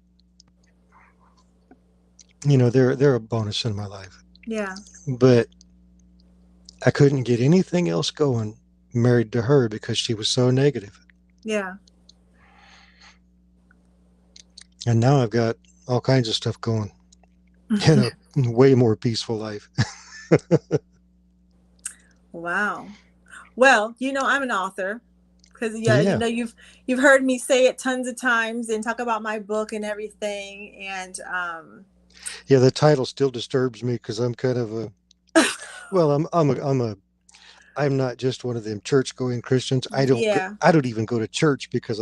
They're a bonus in my life. Yeah. But I couldn't get anything else going married to her because she was so negative. Yeah. And now I've got all kinds of stuff going in a way more peaceful life. Wow. Well, I'm an author because Yeah. you've heard me say it tons of times and talk about my book and everything. And Yeah, the title still disturbs me because I'm kind of well, I'm not just one of them church going Christians. yeah, I don't even go to church because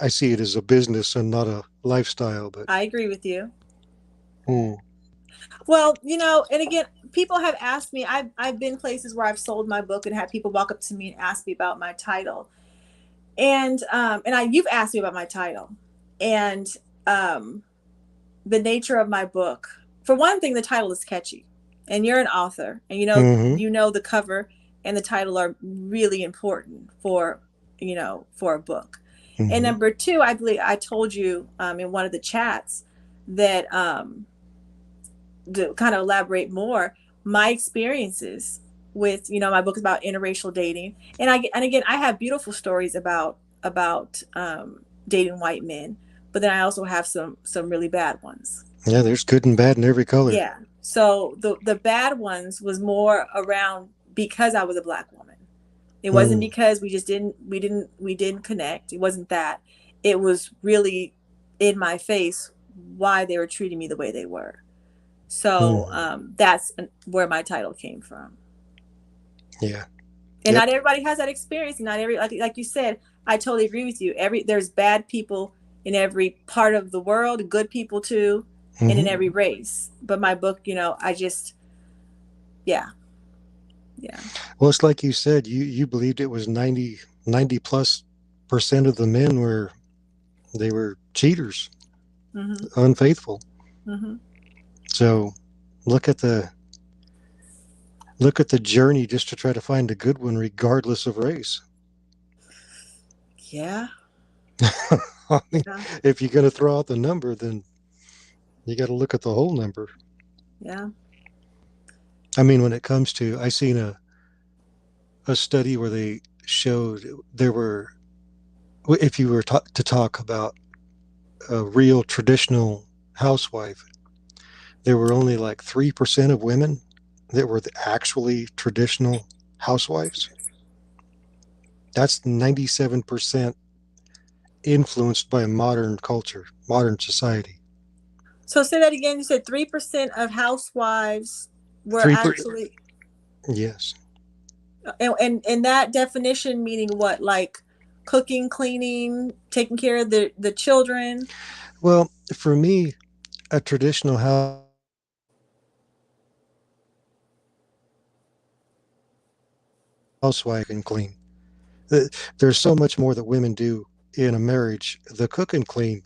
I see it as a business and not a lifestyle, but I agree with you. hmm. Well, and again, people have asked me. I've been places where I've sold my book and had people walk up to me and ask me about my title, and you've asked me about my title, and um, the nature of my book. For one thing, the title is catchy, and you're an author, and Mm-hmm. the cover and the title are really important for a book. And Mm-hmm. number two, I believe I told you in one of the chats that to kind of elaborate more, my experiences with my book is about interracial dating, and again I have beautiful stories about dating white men, but then I also have some really bad ones. Yeah, there's good and bad in every color. Yeah. So the bad ones was more around because I was a Black woman. It wasn't Mm. because we didn't connect. It wasn't that. It was really in my face why they were treating me the way they were. So Mm. that's where my title came from. Yeah. And Yep. not everybody has that experience. Not every like you said, I totally agree with you. There's bad people in every part of the world, good people too, and in Mm-hmm. every race. But my book, I just yeah. Yeah. Well, it's like you said, you believed it was 90 plus percent of the men they were cheaters, Mhm. unfaithful. Mhm. So look at the Look at the journey just to try to find a good one, regardless of race. Yeah. I mean, Yeah. if you're going to throw out the number, then you got to look at the whole number. Yeah. I mean, when it comes to, I seen a study where they showed there were, if you were to talk about a real traditional housewife, there were only like 3% of women that were actually traditional housewives. That's 97% influenced by modern culture, modern society. So say that again. You said 3% of housewives were 3%, actually, yes. and that definition meaning what? Like cooking, cleaning, taking care of the children. Well, for me, a traditional housewife is somebody that cooks and clean. There's so much more that women do in a marriage. The cook and clean,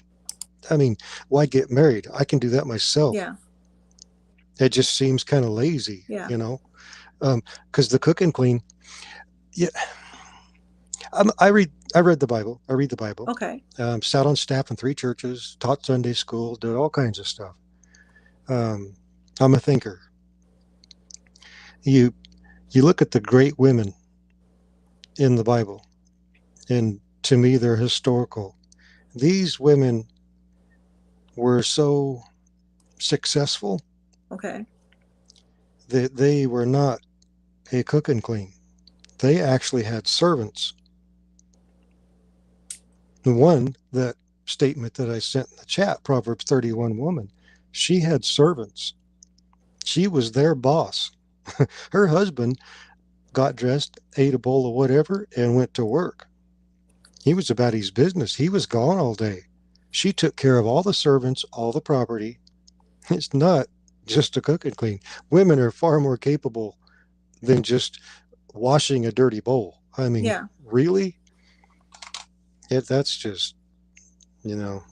I mean, why get married? I can do that myself. Yeah. It just seems kind of lazy, Yeah. you know? Because the cook and clean, yeah, I read the Bible. I read the Bible. Okay. Sat on staff in 3 churches, taught Sunday school, did all kinds of stuff. Um, I'm a thinker. You you look at the great women in the Bible, and to me, they're historical. These women were so successful Okay. that they were not a cook and clean. They actually had servants. The one, that statement that I sent in the chat, Proverbs 31 woman, she had servants. She was their boss. Her husband got dressed, ate a bowl of whatever, and went to work. He was about his business. He was gone all day. She took care of all the servants, all the property. It's not just a cook and clean. Women are far more capable than just washing a dirty bowl. I mean, Yeah. really? That's just, you know,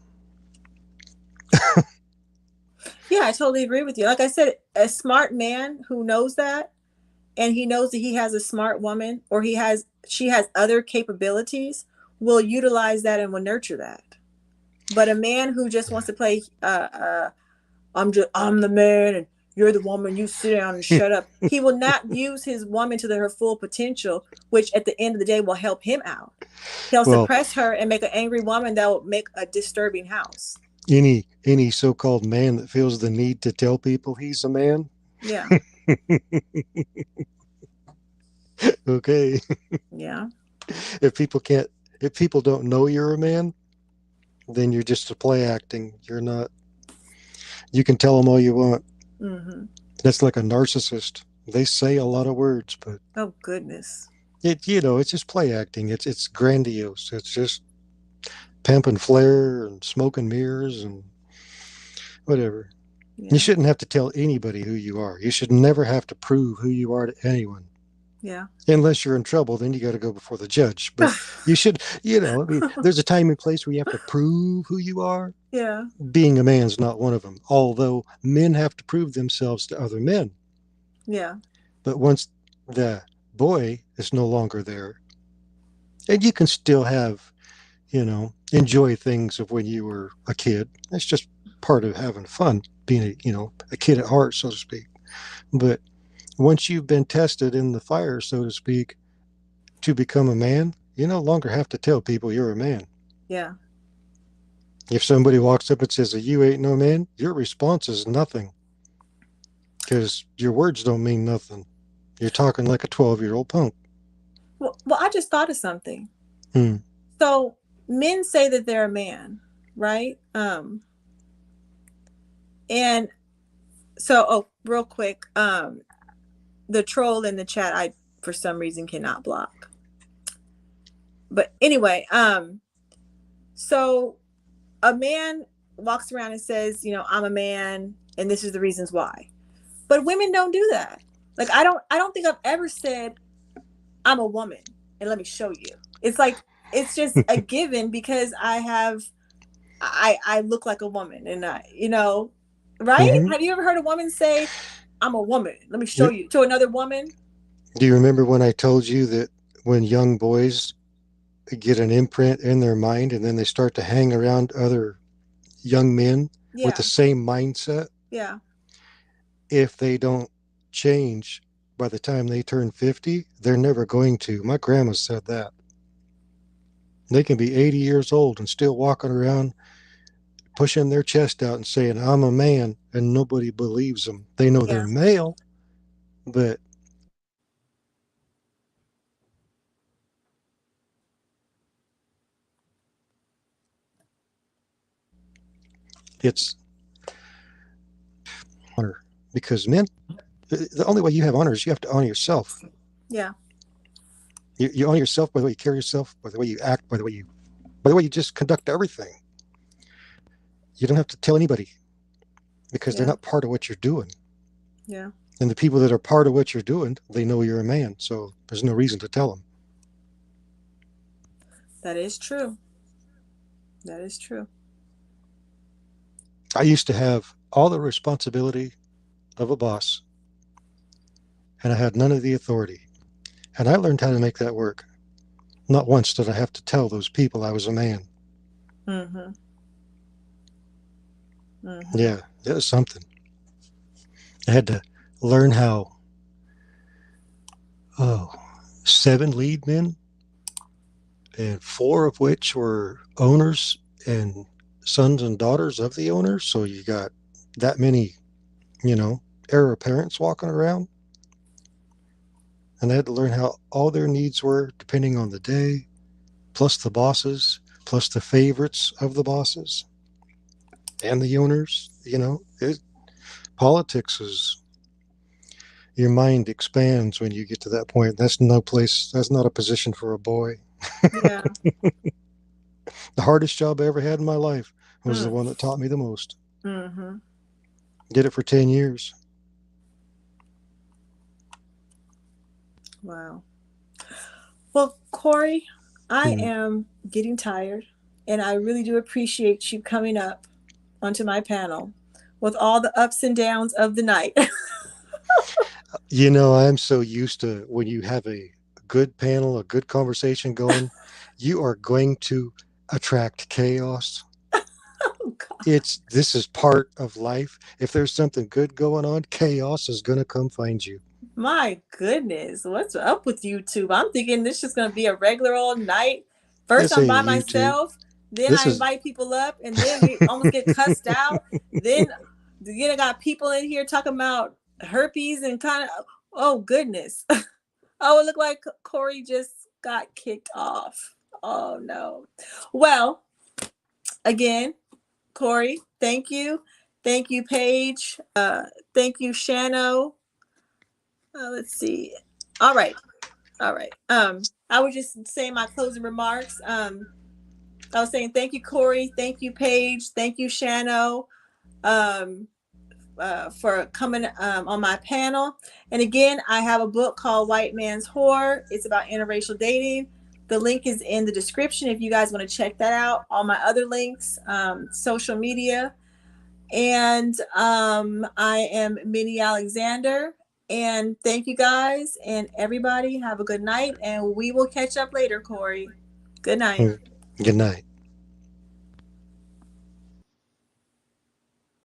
Yeah, I totally agree with you. Like I said, a smart man who knows that, and he knows that he has a smart woman, or she has other capabilities, will utilize that and will nurture that. But a man who just wants to play I'm the man and you're the woman, you sit down and yeah. shut up. He will not use his woman to her full potential, which at the end of the day will help him out. He'll Well, suppress her and make an angry woman that will make a disturbing house. any so-called man that feels the need to tell people he's a man, Yeah. okay. Yeah. If people can't, if people don't know you're a man, then you're just a play acting. You're not. You can tell them all you want. Mm-hmm. That's like a narcissist. They say a lot of words, but Oh goodness. it's just play acting. It's grandiose. It's just pimp and flair and smoke and mirrors and whatever. You Yeah. shouldn't have to tell anybody who you are. You should never have to prove who you are to anyone. Yeah. Unless you're in trouble, then you got to go before the judge. But you should, I mean, there's a time and place where you have to prove who you are. Yeah. Being a man's not one of them, although men have to prove themselves to other men. Yeah. But once the boy is no longer there, and you can still have, enjoy things of when you were a kid. It's just part of having fun, being a kid at heart, so to speak. But once you've been tested in the fire, so to speak, to become a man, you no longer have to tell people you're a man. Yeah. If somebody walks up and says, "You ain't no man," your response is nothing because your words don't mean nothing. You're talking like a 12-year-old punk. Well, I just thought of something. Hmm. So men say that they're a man, right? And so, oh, real quick, the troll in the chat, I for some reason cannot block. But anyway, so a man walks around and says, I'm a man, and this is the reasons why. But women don't do that. Like I don't think I've ever said I'm a woman and let me show you. It's like it's just a given because I look like a woman and right? Mm-hmm. Have you ever heard a woman say, I'm a woman. Let me show You, you to another woman. do you remember when I told you that when young boys get an imprint in their mind and then they start to hang around other young men with the Yeah, same mindset, yeah, if they don't change by the time they turn 50, they're never going to. My grandma said that. They can be 80 years old and still walking around pushing their chest out and saying, I'm a man, and nobody believes them. They know they're yeah, male, but it's honor. Because men, the only way you have honor is you have to honor yourself. yeah, You honor yourself by the way you carry yourself, by the way you act, by the way you just conduct everything. You don't have to tell anybody because they're yeah, not part of what you're doing. yeah. And the people that are part of what you're doing, they know you're a man. So there's no reason to tell them. That is true. That is true. I used to have all the responsibility of a boss, and I had none of the authority. And I learned how to make that work. Not once did I have to tell those people I was a man. Mm-hmm. Mm-hmm. Yeah, it was something. I had to learn how, oh, 7 lead men, and 4 of which were owners and sons and daughters of the owners. So you got that many, you know, heir apparents walking around. And I had to learn how all their needs were depending on the day, plus the bosses, plus the favorites of the bosses and the owners. Politics is, your mind expands when you get to that point. That's no place, that's not a position for a boy. Yeah. The hardest job I ever had in my life was the Mm. one that taught me the most. Mm-hmm. Did it for 10 years. Wow. Well, Corey, I Hmm. am getting tired, and I really do appreciate you coming up onto my panel with all the ups and downs of the night. I'm so used to when you have a good panel, a good conversation going, you are going to attract chaos. Oh, God. This is part of life. If there's something good going on, chaos is going to come find you. My goodness, what's up with YouTube? I'm thinking this is going to be a regular old night. First, This I'm ain't by YouTube. myself. Then This I is invite people up, and then we almost get cussed out. Then I got people in here talking about herpes and kind of. Oh goodness. Oh, it looked like Corey just got kicked off. Oh no. Well, again, Corey, thank you. Thank you, Paige. Thank you, Shano. Let's see. All right. All right. I was just saying my closing remarks. I was saying thank you, Corey. Thank you, Paige. Thank you, Shano. Um, for coming on my panel. And again, I have a book called White Man's Whore. It's about interracial dating. The link is in the description if you guys want to check that out. All my other links, social media. And I am Minnie Alexander. And thank you guys. And everybody have a good night. And we will catch up later, Corey. Good night. good night.